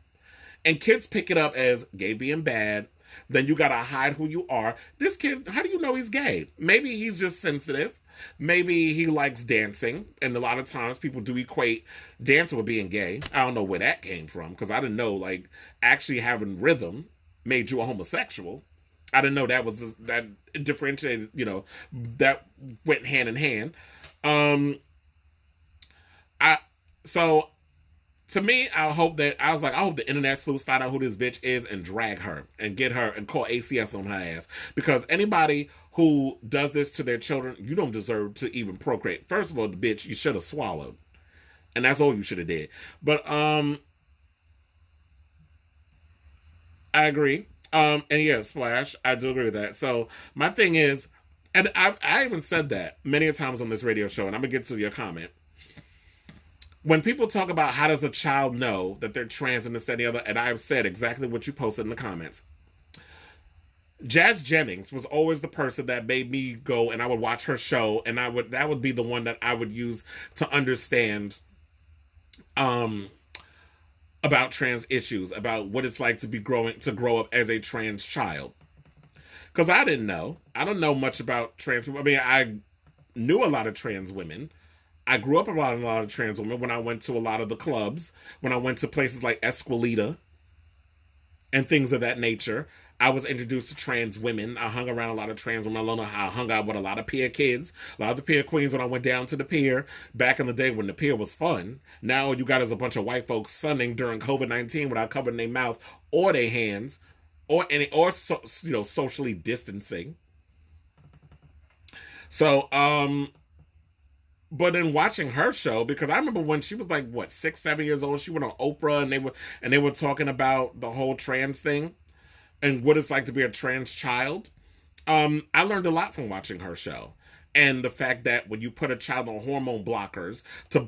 and kids pick it up as gay being bad. Then you gotta hide who you are. This kid, how do you know he's gay? Maybe he's just sensitive. Maybe he likes dancing, and a lot of times people do equate dancing with being gay. I don't know where that came from because I didn't know like actually having rhythm made you a homosexual. I didn't know that was that differentiated. That went hand in hand. Um, I so to me, I hope the internet sleuths find out who this bitch is and drag her and get her and call ACS on her ass. Because anybody who does this to their children, you don't deserve to even procreate. First of all, the bitch, you should have swallowed. And that's all you should have did. But I agree. And yeah, Splash, I do agree with that. So my thing is, and I even said that many times on this radio show, and I'm gonna get to your comment. When people talk about how does a child know that they're trans and this, that, and the other, and I have said exactly what you posted in the comments. Jazz Jennings was always the person that made me go and I would watch her show, and that would be the one that I would use to understand about trans issues, about what it's like to grow up as a trans child. Because I didn't know. I don't know much about trans people. I mean, I knew a lot of trans women. I grew up around a lot of trans women when I went to a lot of the clubs, when I went to places like Esquilita and things of that nature. I was introduced to trans women. I hung around a lot of trans women. I hung out with a lot of peer kids, a lot of the peer queens when I went down to the pier back in the day when the pier was fun. Now all you got is a bunch of white folks sunning during COVID-19 without covering their mouth or their hands socially distancing. So, but in watching her show, because I remember when she was like 6, 7 years old, she went on Oprah and they were talking about the whole trans thing and what it's like to be a trans child. I learned a lot from watching her show. And the fact that when you put a child on hormone blockers to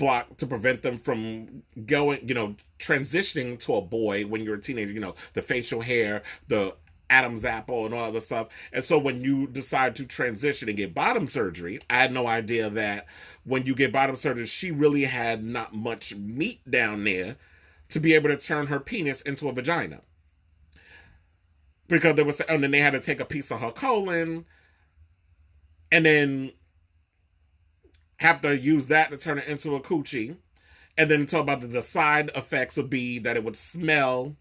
prevent them from transitioning to a boy when you're a teenager, the facial hair, the Adam's apple and all the stuff. And so when you decide to transition and get bottom surgery, I had no idea that when you get bottom surgery, she really had not much meat down there to be able to turn her penis into a vagina. Because and then they had to take a piece of her colon and then have to use that to turn it into a coochie. And then talk about the side effects would be that it would smell.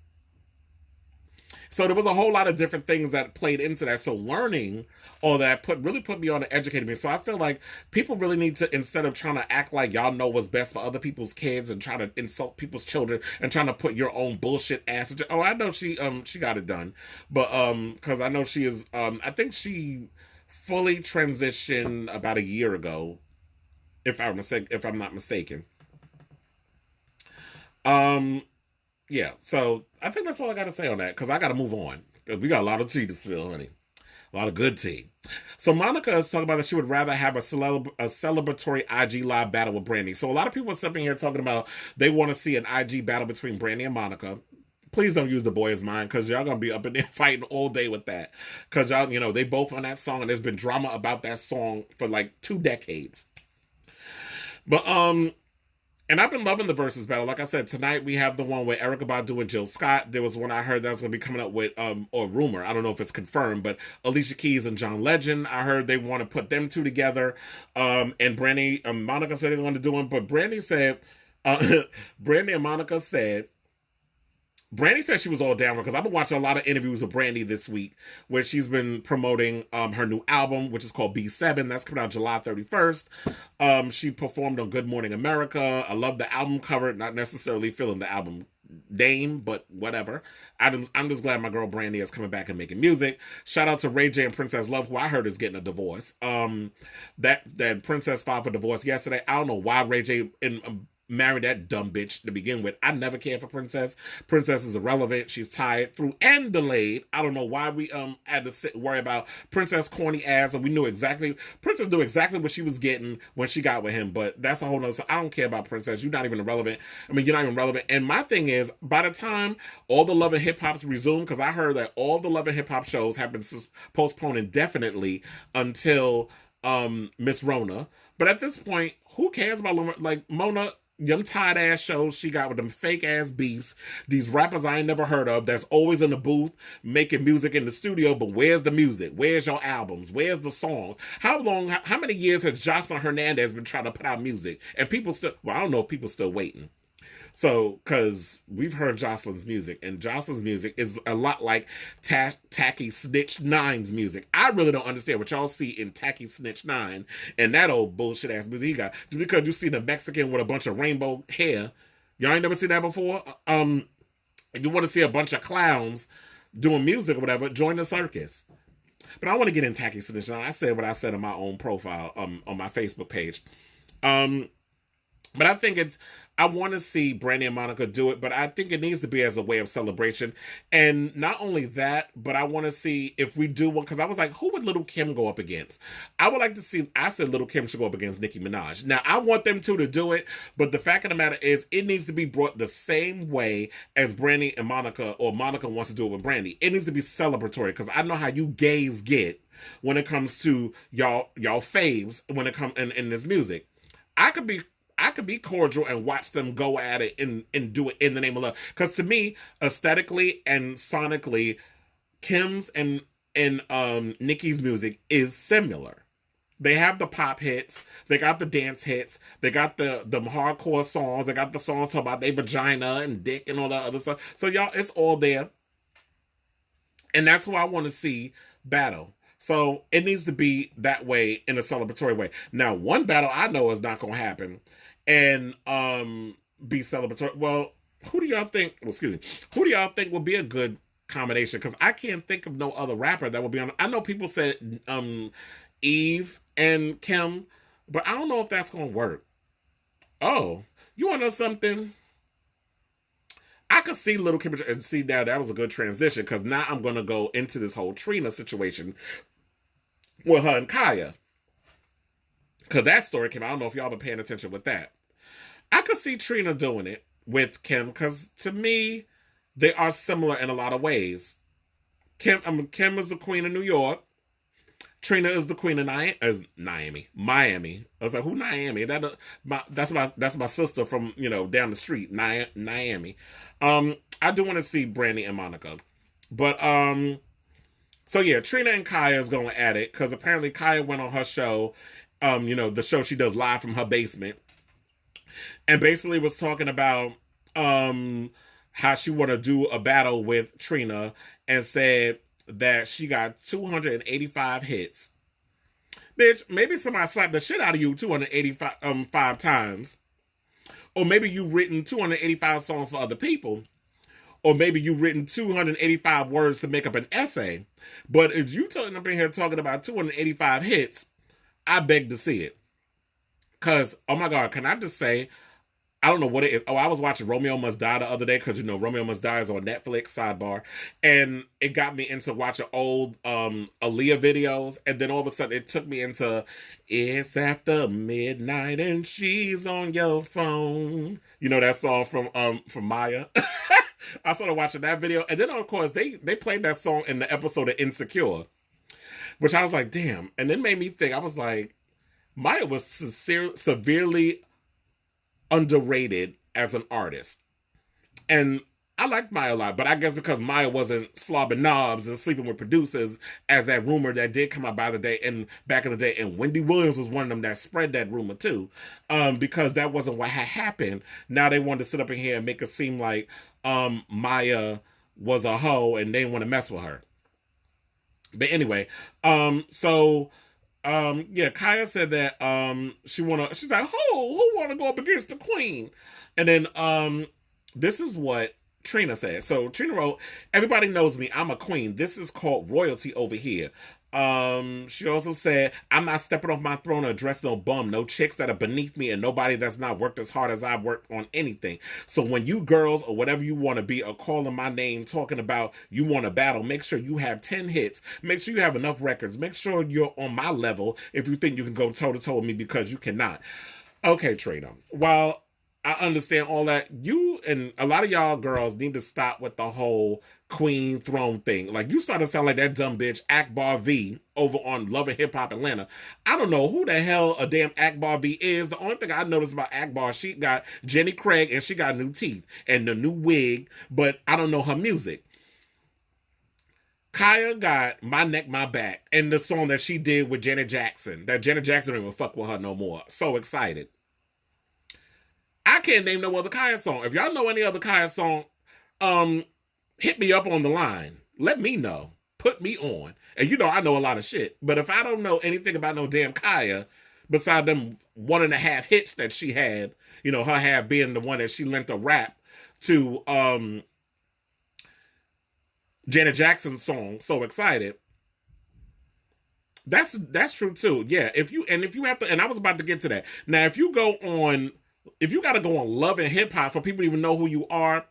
So there was a whole lot of different things that played into that. So learning all that really put me on and educated me. So I feel like people really need to, instead of trying to act like y'all know what's best for other people's kids and try to insult people's children and trying to put your own bullshit ass. Oh, I know she got it done, but because I know she is I think she fully transitioned about a year ago, if I'm not mistaken. Yeah, so I think that's all I got to say on that, because I got to move on. We got a lot of tea to spill, honey. A lot of good tea. So Monica is talking about that she would rather have a celebratory IG live battle with Brandy. So a lot of people are sitting here talking about they want to see an IG battle between Brandy and Monica. Please don't use the boy as mine, because y'all going to be up in there fighting all day with that. Because y'all, they both on that song, and there's been drama about that song for like 2 decades. But, and I've been loving the versus battle. Like I said, tonight we have the one with Erykah Badu and Jill Scott. There was one I heard that was going to be coming up with, or rumor, I don't know if it's confirmed, but Alicia Keys and John Legend. I heard they want to put them two together. And Brandy, Monica said they want to do one, but Brandy said, Brandy and Monica said, Brandy said she was all down for it, because I've been watching a lot of interviews with Brandy this week where she's been promoting her new album, which is called B7. That's coming out July 31st. She performed on Good Morning America. I love the album cover, not necessarily feeling the album name, but whatever. I'm just glad my girl Brandy is coming back and making music. Shout out to Ray J and Princess Love, who I heard is getting a divorce. That Princess filed for divorce yesterday. I don't know why Ray J married that dumb bitch to begin with. I never cared for Princess. Princess is irrelevant. She's tired through and delayed. I don't know why we had to worry about Princess corny ass, and Princess knew exactly what she was getting when she got with him, but that's a whole nother. So I don't care about Princess. You're not even irrelevant. I mean, you're not even relevant. And my thing is, by the time all the Love and Hip Hops resume, because I heard that all the Love and Hip Hop shows have been postponed indefinitely until Miss Rona. But at this point, who cares about Mona? them tight ass shows she got with them fake ass beefs, these rappers I ain't never heard of that's always in the booth making music in the studio, but where's the music? Where's your albums? Where's the songs? How many years has Jocelyn Hernandez been trying to put out music? And people still, well, I don't know if people still waiting. So, because we've heard Jocelyn's music, and Jocelyn's music is a lot like Tacky Snitch Nine's music. I really don't understand what y'all see in Tacky Snitch Nine and that old bullshit ass music he got. Just because you see the Mexican with a bunch of rainbow hair, y'all ain't never seen that before. If you want to see a bunch of clowns doing music or whatever, join the circus. But I want to get in Tacky Snitch Nine. I said what I said on my own profile on my Facebook page. But I think I want to see Brandy and Monica do it, but I think it needs to be as a way of celebration. And not only that, but I want to see if we do one, because I was like, who would Little Kim go up against? I would like to see, I said Little Kim should go up against Nicki Minaj. Now, I want them two to do it, but the fact of the matter is, it needs to be brought the same way as Brandy and Monica, or Monica wants to do it with Brandy. It needs to be celebratory, because I know how you gays get when it comes to y'all faves when it comes in this music. I could be cordial and watch them go at it and do it in the name of love. Because to me, aesthetically and sonically, Kim's and Nicki's music is similar. They have the pop hits, they got the dance hits, they got the hardcore songs, they got the songs talking about their vagina and dick and all that other stuff. So y'all, it's all there. And that's who I want to see battle. So it needs to be that way, in a celebratory way. Now, one battle I know is not going to happen and be celebratory. Well, who do y'all think? Well, excuse me. Who do y'all think would be a good combination? Because I can't think of no other rapper that would be on. I know people said Eve and Kim, but I don't know if that's going to work. Oh, you want to know something? I could see Little Kim, and see now that was a good transition, because now I'm going to go into this whole Trina situation with her and Khia. Because that story came out. I don't know if y'all been paying attention with that. I could see Trina doing it with Kim, because to me, they are similar in a lot of ways. Kim is the queen of New York. Trina is the queen of Miami. I was like, who Miami? That's my sister from, down the street, Miami. I do want to see Brandy and Monica. But so yeah, Trina and Khia is going at it, because apparently Khia went on her show, the show she does live from her basement, and basically was talking about how she want to do a battle with Trina, and said that she got 285 hits. Bitch, maybe somebody slapped the shit out of you 285 times. Or maybe you've written 285 songs for other people. Or maybe you've written 285 words to make up an essay. But if you turn up in here talking about 285 hits, I beg to see it. Because, oh my God, can I just say, I don't know what it is. Oh, I was watching Romeo Must Die the other day, because Romeo Must Die is on Netflix, sidebar, and it got me into watching old Aaliyah videos, and then all of a sudden it took me into It's After Midnight and She's on Your Phone. That song from Maya. I started watching that video, and then of course they played that song in the episode of Insecure, which I was like, damn, and it made me think. I was like, Maya was severely underrated as an artist. And I liked Maya a lot, but I guess because Maya wasn't slobbing knobs and sleeping with producers, as that rumor that did come out back in the day, and Wendy Williams was one of them that spread that rumor too, because that wasn't what had happened. Now they wanted to sit up in here and make it seem like Maya was a hoe and they didn't want to mess with her. But anyway, Khia said that she's like, who wanna go up against the queen? And then this is what Trina said. So Trina wrote, everybody knows me, I'm a queen. This is called royalty over here. She also said, I'm not stepping off my throne to address no bum, no chicks that are beneath me, and nobody that's not worked as hard as I've worked on anything. So when you girls or whatever you want to be are calling my name, talking about you want to battle, make sure you have 10 hits, make sure you have enough records, make sure you're on my level if you think you can go toe to toe with me, because you cannot. Okay, Trina, while I understand all that. You and a lot of y'all girls need to stop with the whole queen throne thing. Like, you started to sound like that dumb bitch Akbar V over on Love and Hip Hop Atlanta. I don't know who the hell a damn Akbar V is. The only thing I noticed about Akbar, she got Jenny Craig and she got new teeth and the new wig, but I don't know her music. Khia got My Neck, My Back and the song that she did with Janet Jackson. That Janet Jackson don't even fuck with her no more. So excited. I can't name no other Khia song. If y'all know any other Khia song, um, hit me up on the line. Let me know. Put me on. And you know I know a lot of shit. But if I don't know anything about no damn Khia, beside them 1.5 hits that she had, you know, her half being the one that she lent a rap to Janet Jackson's song, So Excited. That's true too. Yeah. If you have to, and I was about to get to that. Now, if you gotta go on Love and Hip Hop for people to even know who you are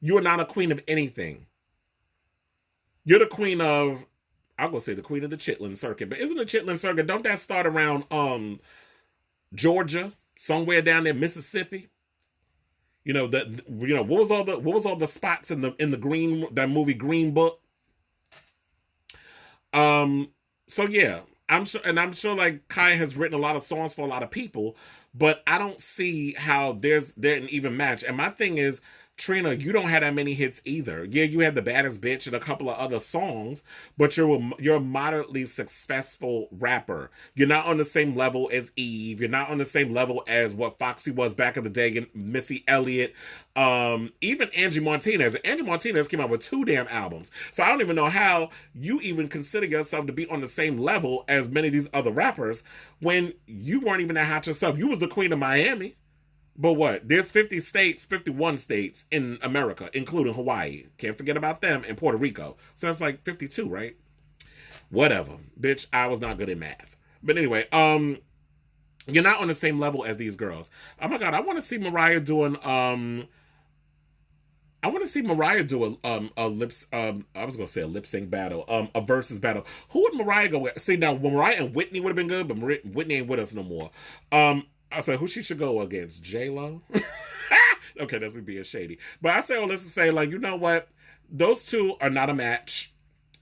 not a queen of anything. You're the queen of, I'm gonna say the queen of the Chitlin Circuit, but isn't the Chitlin Circuit, don't that start around Georgia, somewhere down there, Mississippi? What was all the spots in the green, that movie Green Book? Um, so yeah, I'm sure like Kai has written a lot of songs for a lot of people, but I don't see how they're an even match. And my thing is, Trina, you don't have that many hits either. Yeah, you had The Baddest Bitch and a couple of other songs, but you're a moderately successful rapper. You're not on the same level as Eve. You're not on the same level as what Foxy was back in the day, and Missy Elliott, even Angie Martinez. Angie Martinez came out with 2 damn albums. So I don't even know how you even consider yourself to be on the same level as many of these other rappers when you weren't even that hot yourself. You was the queen of Miami. But what? There's 50 states, 51 states in America, including Hawaii. Can't forget about them, and Puerto Rico. So that's like 52, right? Whatever. Bitch, I was not good at math. But anyway, you're not on the same level as these girls. Oh my god, I want to see Mariah doing I want to see Mariah do a lips I was gonna say a lip sync battle, a versus battle. Who would Mariah go with? See, now Mariah and Whitney would have been good, but Whitney ain't with us no more. I said who she should go against? J Lo. Okay, that's me being shady. But I say all this to say, like, you know what? Those two are not a match,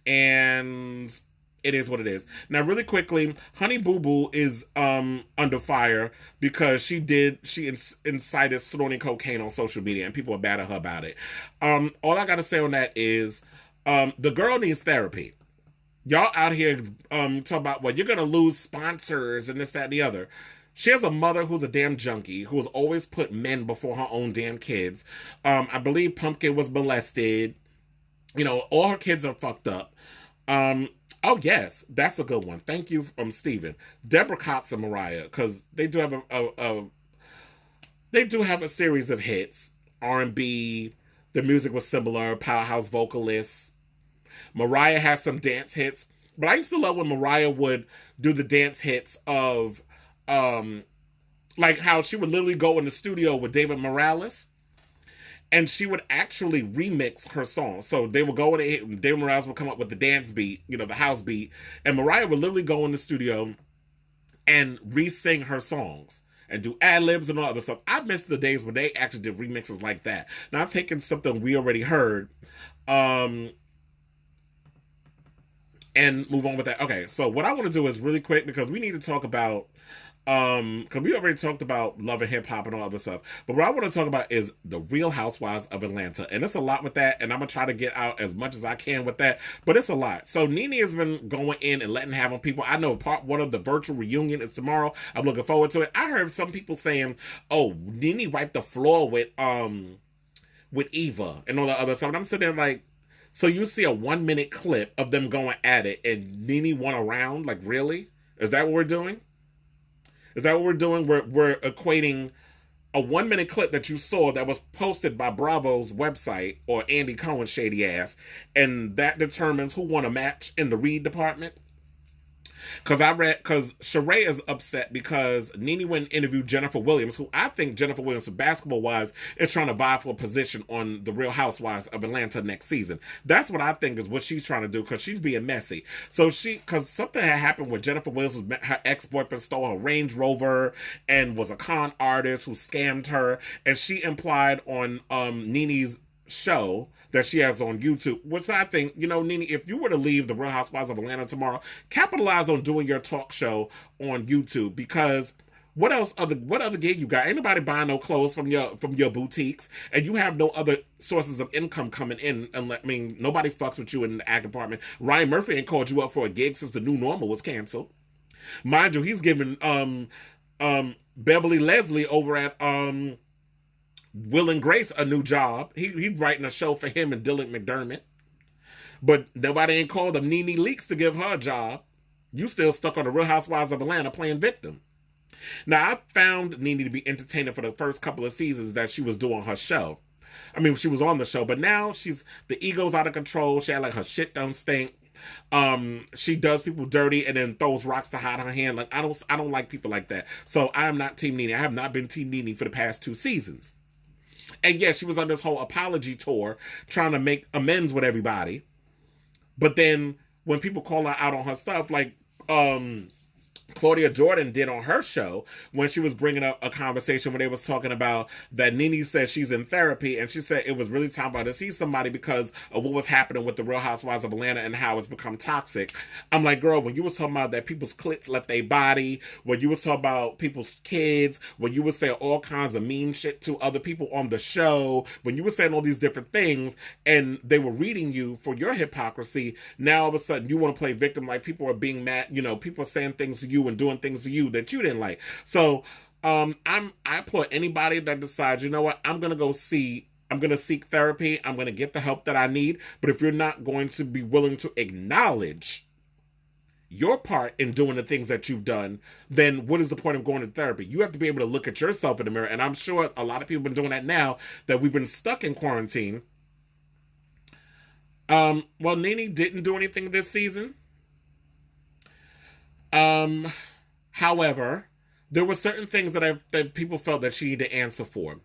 and it is what it is. Now, really quickly, Honey Boo Boo is under fire because she incited snorting cocaine on social media, and people are mad at her about it. All I gotta say on that is, the girl needs therapy. Y'all out here talk about, well, you're gonna lose sponsors and this, that, and the other. She has a mother who's a damn junkie, who has always put men before her own damn kids. I believe Pumpkin was molested. You know, all her kids are fucked up. Oh yes, that's a good one. Thank you, Steven. Deborah Cox and Mariah, because they do have a series of hits. R&B, the music was similar, powerhouse vocalists. Mariah has some dance hits, but I used to love when Mariah would do the dance hits of like how she would literally go in the studio with David Morales and she would actually remix her song. So they would go in, David Morales would come up with the dance beat, you know, the house beat, and Mariah would literally go in the studio and re-sing her songs and do ad-libs and all other stuff. I miss the days when they actually did remixes like that. Now taking something we already heard, and move on with that. Okay, so what I want to do is really quick, because we need to talk about because we already talked about Love and Hip Hop and all other stuff, but what I want to talk about is the Real Housewives of Atlanta, and it's a lot with that, and I'm gonna try to get out as much as I can with that, but it's a lot. So Nene has been going in and letting have on people. I know part one of the virtual reunion is tomorrow. I'm looking forward to it. I heard some people saying, "Oh, Nene wiped the floor with Eva and all the other stuff," and I'm sitting there like, so you see a 1 minute clip of them going at it, and Nene won a round? Like, really? Is that what we're doing? Is that what we're doing? We're equating a 1 minute clip that you saw that was posted by Bravo's website or Andy Cohen's shady ass, and that determines who won a match in the read department. Because Sheree is upset because Nene went and interviewed Jennifer Williams, who I think Jennifer Williams, for basketball wise, is trying to vie for a position on the Real Housewives of Atlanta next season. That's what I think is what she's trying to do, because she's being messy. Because something had happened with Jennifer Williams, her ex-boyfriend stole her Range Rover and was a con artist who scammed her, and she implied on Nene's show that she has on YouTube, which I think, Nene, if you were to leave the Real Housewives of Atlanta tomorrow, capitalize on doing your talk show on YouTube, because what other gig you got? Ain't nobody buying no clothes from your boutiques, and you have no other sources of income coming in. And nobody fucks with you in the act department. Ryan Murphy ain't called you up for a gig since the new normal was canceled. Mind you, he's giving Beverly Leslie over at Will and Grace a new job. He's writing a show for him and Dylan McDermott. But nobody ain't called them Nene Leakes to give her a job. You still stuck on the Real Housewives of Atlanta playing victim. Now, I found Nene to be entertaining for the first couple of seasons that she was doing her show. She was on the show, but now the ego's out of control. She had like her shit don't stink. She does people dirty and then throws rocks to hide her hand. Like, I don't like people like that. So I am not Team Nene. I have not been Team Nene for the past 2 seasons. And yeah, she was on this whole apology tour trying to make amends with everybody. But then when people call her out on her stuff, like Claudia Jordan did on her show, when she was bringing up a conversation where they was talking about that Nene said she's in therapy, and she said it was really time for her to see somebody because of what was happening with the Real Housewives of Atlanta and how it's become toxic. I'm like, girl, when you was talking about that people's clits left their body, when you was talking about people's kids, when you was saying all kinds of mean shit to other people on the show, when you were saying all these different things and they were reading you for your hypocrisy, now all of a sudden you want to play victim, like people are being mad, people are saying things to you and doing things to you that you didn't like. So I applaud anybody that decides, you know what, I'm gonna seek therapy, I'm gonna get the help that I need. But if you're not going to be willing to acknowledge your part in doing the things that you've done, then what is the point of going to therapy? You have to be able to look at yourself in the mirror, and I'm sure a lot of people have been doing that now that we've been stuck in quarantine. Well, Nene didn't do anything this season. However, there were certain things that people felt that she needed to answer for,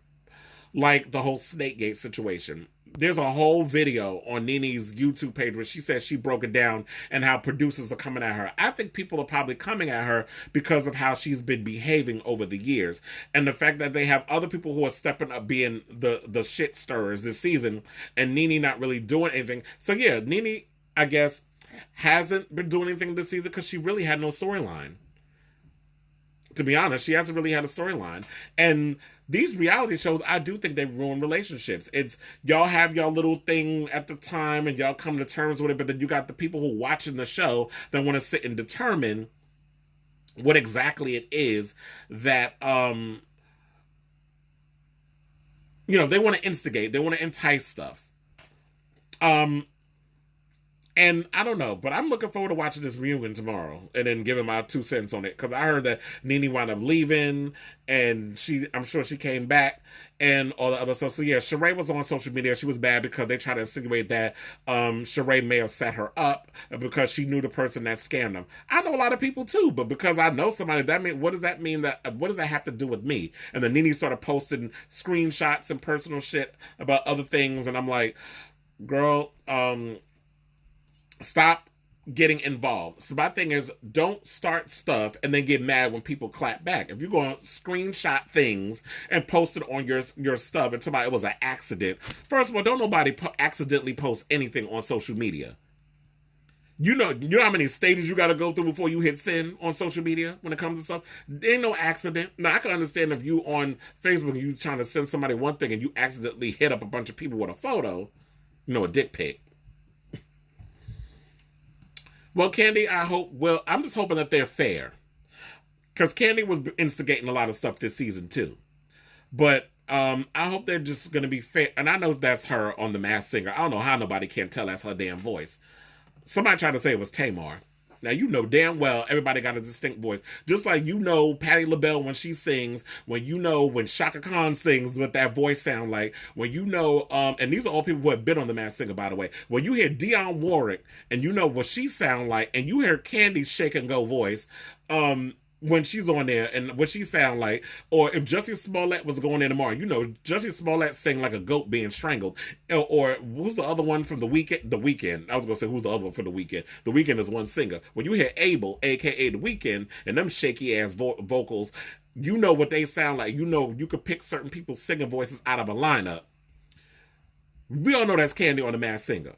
like the whole Snakegate situation. There's a whole video on Nene's YouTube page where she says she broke it down and how producers are coming at her. I think people are probably coming at her because of how she's been behaving over the years, and the fact that they have other people who are stepping up being the shit stirrers this season, and Nene not really doing anything. So yeah, Nene, I guess, hasn't been doing anything this season because she really had no storyline. To be honest, she hasn't really had a storyline. And these reality shows, I do think they ruin relationships. It's y'all have y'all little thing at the time and y'all come to terms with it, but then you got the people who are watching the show that want to sit and determine what exactly it is that they want to instigate, they want to entice stuff. And I don't know, but I'm looking forward to watching this reunion tomorrow and then giving my 2 cents on it. Because I heard that Nene wound up leaving, and I'm sure she came back and all the other stuff. So yeah, Sheree was on social media. She was bad because they tried to insinuate that Sheree may have set her up because she knew the person that scammed them. I know a lot of people too, but because I know somebody, what does that mean? What does that have to do with me? And then Nene started posting screenshots and personal shit about other things, and I'm like, girl, stop getting involved. So my thing is, don't start stuff and then get mad when people clap back. If you're going to screenshot things and post it on your stuff and somebody, it was an accident. First of all, don't nobody accidentally post anything on social media. You know how many stages you got to go through before you hit send on social media when it comes to stuff? There ain't no accident. Now, I can understand if you on Facebook and you trying to send somebody one thing and you accidentally hit up a bunch of people with a photo, a dick pic. Well, Candy, I'm just hoping that they're fair. Because Candy was instigating a lot of stuff this season, too. But I hope they're just going to be fair. And I know that's her on The Masked Singer. I don't know how nobody can tell that's her damn voice. Somebody tried to say it was Tamar. Now, you know damn well everybody got a distinct voice. Just like you know Patti LaBelle when she sings, when you know when Shaka Khan sings what that voice sound like, when you know, and these are all people who have been on The Masked Singer, by the way. When you hear Dionne Warwick and you know what she sound like, and you hear Candy's shake and go voice, when she's on there and what she sound like, or if Jussie Smollett was going in tomorrow, you know Jussie Smollett sing like a goat being strangled. Or who's the other one from the weekend? The Weekend. I was gonna say who's the other one from the Weekend. The Weekend is one singer. When you hear Abel, aka the Weekend, and them shaky ass vocals, you know what they sound like. You know you could pick certain people's singing voices out of a lineup. We all know that's Candy on The Masked Singer.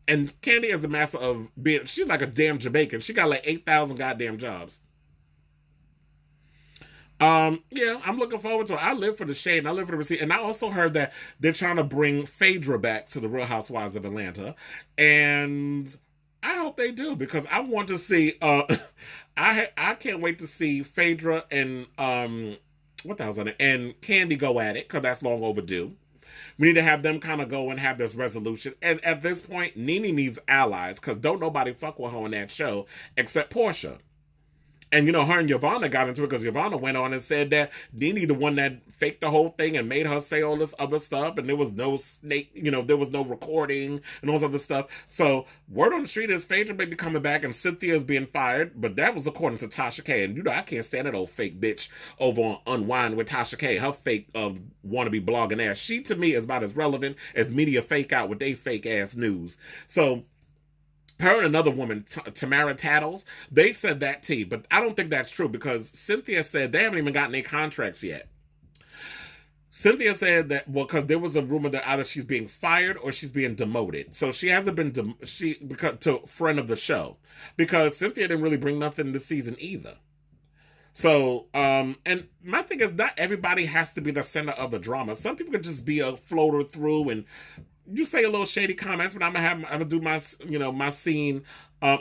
And Candy is the master of being, she's like a damn Jamaican. She got like 8,000 goddamn jobs. Yeah, I'm looking forward to it. I live for the shade and I live for the receipt. And I also heard that they're trying to bring Phaedra back to the Real Housewives of Atlanta. And I hope they do, because I want to see I can't wait to see Phaedra and what the hell's on it? And Candy go at it, because that's long overdue. We need to have them kind of go and have this resolution. And at this point, Nene needs allies, because don't nobody fuck with her on that show except Portia. And, you know, her and Yvonne got into it because Yvonne went on and said that Nene the one that faked the whole thing and made her say all this other stuff. And there was no snake, you know, there was no recording and all this other stuff. So word on the street is Phaedra may be coming back and Cynthia is being fired. But that was according to Tasha K. And, you know, I can't stand that old fake bitch over on Unwind with Tasha K. Her fake wannabe blogging ass. She, to me, is about as relevant as media fake out with they fake ass news. So her and another woman, Tamara Tattles, they said that tea, but I don't think that's true, because Cynthia said they haven't even gotten any contracts yet. Cynthia said that, well, because there was a rumor that either she's being fired or she's being demoted. So she hasn't been, because to friend of the show, because Cynthia didn't really bring nothing this season either. So, and my thing is, not everybody has to be the center of the drama. Some people can just be a floater through and you say a little shady comments, but I'm gonna do my, you know, my scene.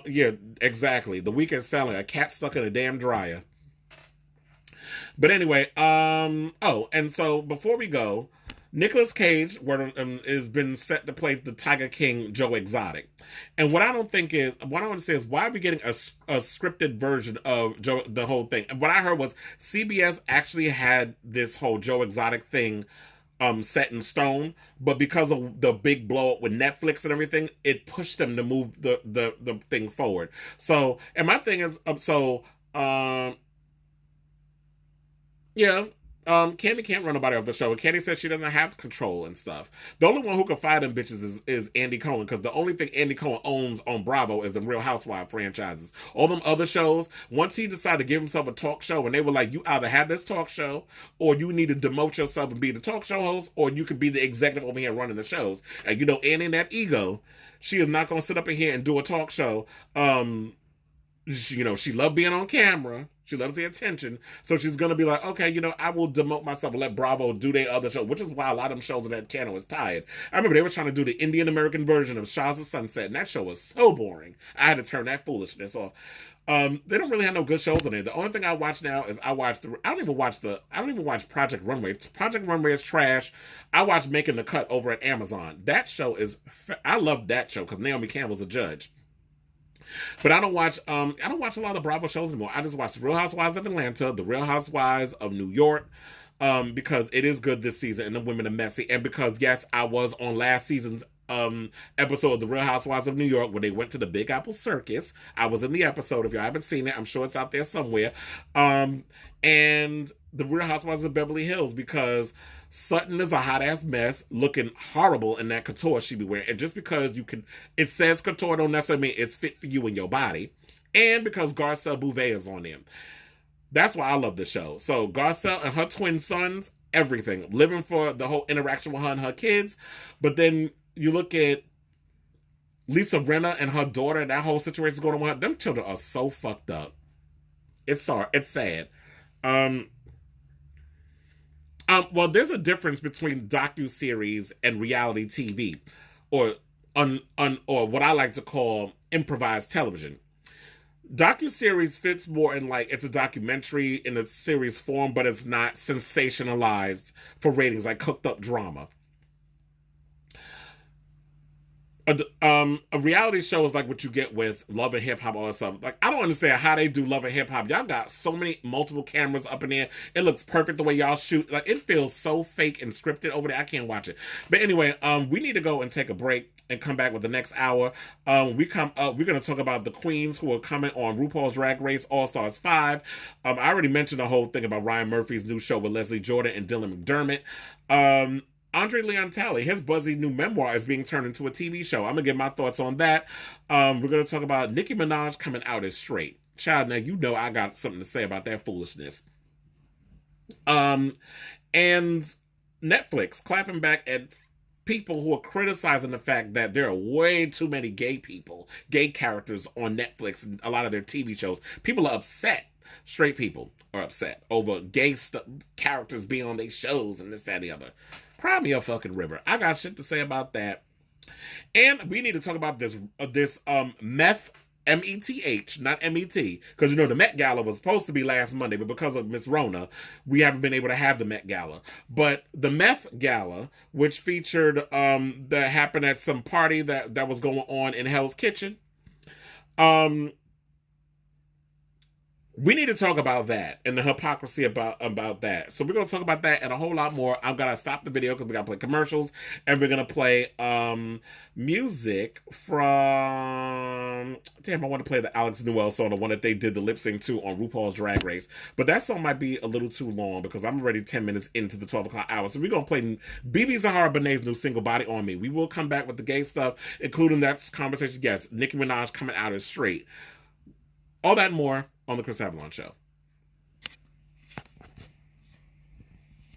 Yeah, exactly. The Weekend selling a cat stuck in a damn dryer. But anyway, oh, and so before we go, Nicolas Cage has been set to play the Tiger King Joe Exotic. And what I want to say is, why are we getting a scripted version of Joe, the whole thing? And what I heard was CBS actually had this whole Joe Exotic thing set in stone, but because of the big blow up with Netflix and everything, it pushed them to move the thing forward. So, and my thing is, yeah, Candy can't run nobody off the show. And Candy said she doesn't have control and stuff. The only one who can fire them bitches is Andy Cohen, because the only thing Andy Cohen owns on Bravo is the Real Housewives franchises. All them other shows, once he decided to give himself a talk show, and they were like, you either have this talk show, or you need to demote yourself and be the talk show host, or you could be the executive over here running the shows. And you know, Andy and that ego, she is not going to sit up in here and do a talk show. You know, she loved being on camera. She loves the attention. So she's going to be like, okay, you know, I will demote myself and let Bravo do their other show, which is why a lot of them shows on that channel is tired. I remember they were trying to do the Indian American version of Shahs of Sunset, and that show was so boring. I had to turn that foolishness off. They don't really have no good shows on there. The only thing I watch now is I don't even watch Project Runway. Project Runway is trash. I watch Making the Cut over at Amazon. That show is, I love that show because Naomi Campbell's a judge. But I don't watch a lot of Bravo shows anymore. I just watch The Real Housewives of Atlanta, The Real Housewives of New York, because it is good this season and the women are messy. And because, yes, I was on last season's episode of The Real Housewives of New York where they went to the Big Apple Circus. I was in the episode. If you haven't seen it, I'm sure it's out there somewhere. And The Real Housewives of Beverly Hills, because Sutton is a hot ass mess, looking horrible in that couture she be wearing. And just because it says couture don't necessarily mean it's fit for you and your body. And because Garcelle Bouvet is on them. That's why I love the show. So Garcelle and her twin sons, everything. Living for the whole interaction with her and her kids. But then you look at Lisa Rinna and her daughter, that whole situation going on with her. Them children are so fucked up. It's sad. Well, there's a difference between docuseries and reality TV, or what I like to call improvised television. Docuseries fits more in like it's a documentary in a series form, but it's not sensationalized for ratings, like cooked up drama. A reality show is like what you get with Love and Hip Hop, all that stuff. Like, I don't understand how they do Love and Hip Hop. Y'all got so many multiple cameras up in there. It looks perfect the way y'all shoot. Like, it feels so fake and scripted over there. I can't watch it. But anyway, we need to go and take a break and come back with the next hour. We're gonna talk about the queens who are coming on RuPaul's Drag Race All Stars 5. I already mentioned the whole thing about Ryan Murphy's new show with Leslie Jordan and Dylan McDermott. Andre Leon Talley, his buzzy new memoir is being turned into a TV show. I'm gonna give my thoughts on that. We're gonna talk about Nicki Minaj coming out as straight. Child, now you know I got something to say about that foolishness. And Netflix clapping back at people who are criticizing the fact that there are way too many gay people, gay characters on Netflix and a lot of their TV shows. People are upset. Straight people are upset over characters being on their shows and this, that, and the other. Cry me a fucking river. I got shit to say about that. And we need to talk about this meth, METH, not MET, because you know the Met Gala was supposed to be last Monday, but because of Miss Rona, we haven't been able to have the Met Gala. But the Meth Gala, which featured that happened at some party that was going on in Hell's Kitchen, we need to talk about that and the hypocrisy about that. So we're going to talk about that and a whole lot more. I'm going to stop the video because we got to play commercials, and we're going to play music from... Damn, I want to play the Alex Newell song, the one that they did the lip sync to on RuPaul's Drag Race. But that song might be a little too long because I'm already 10 minutes into the 12 o'clock hour. So we're going to play BB Zahara Benet's new single, Body on Me. We will come back with the gay stuff, including that conversation. Yes, Nicki Minaj coming out as straight. All that and more on the Kris Avalon Show.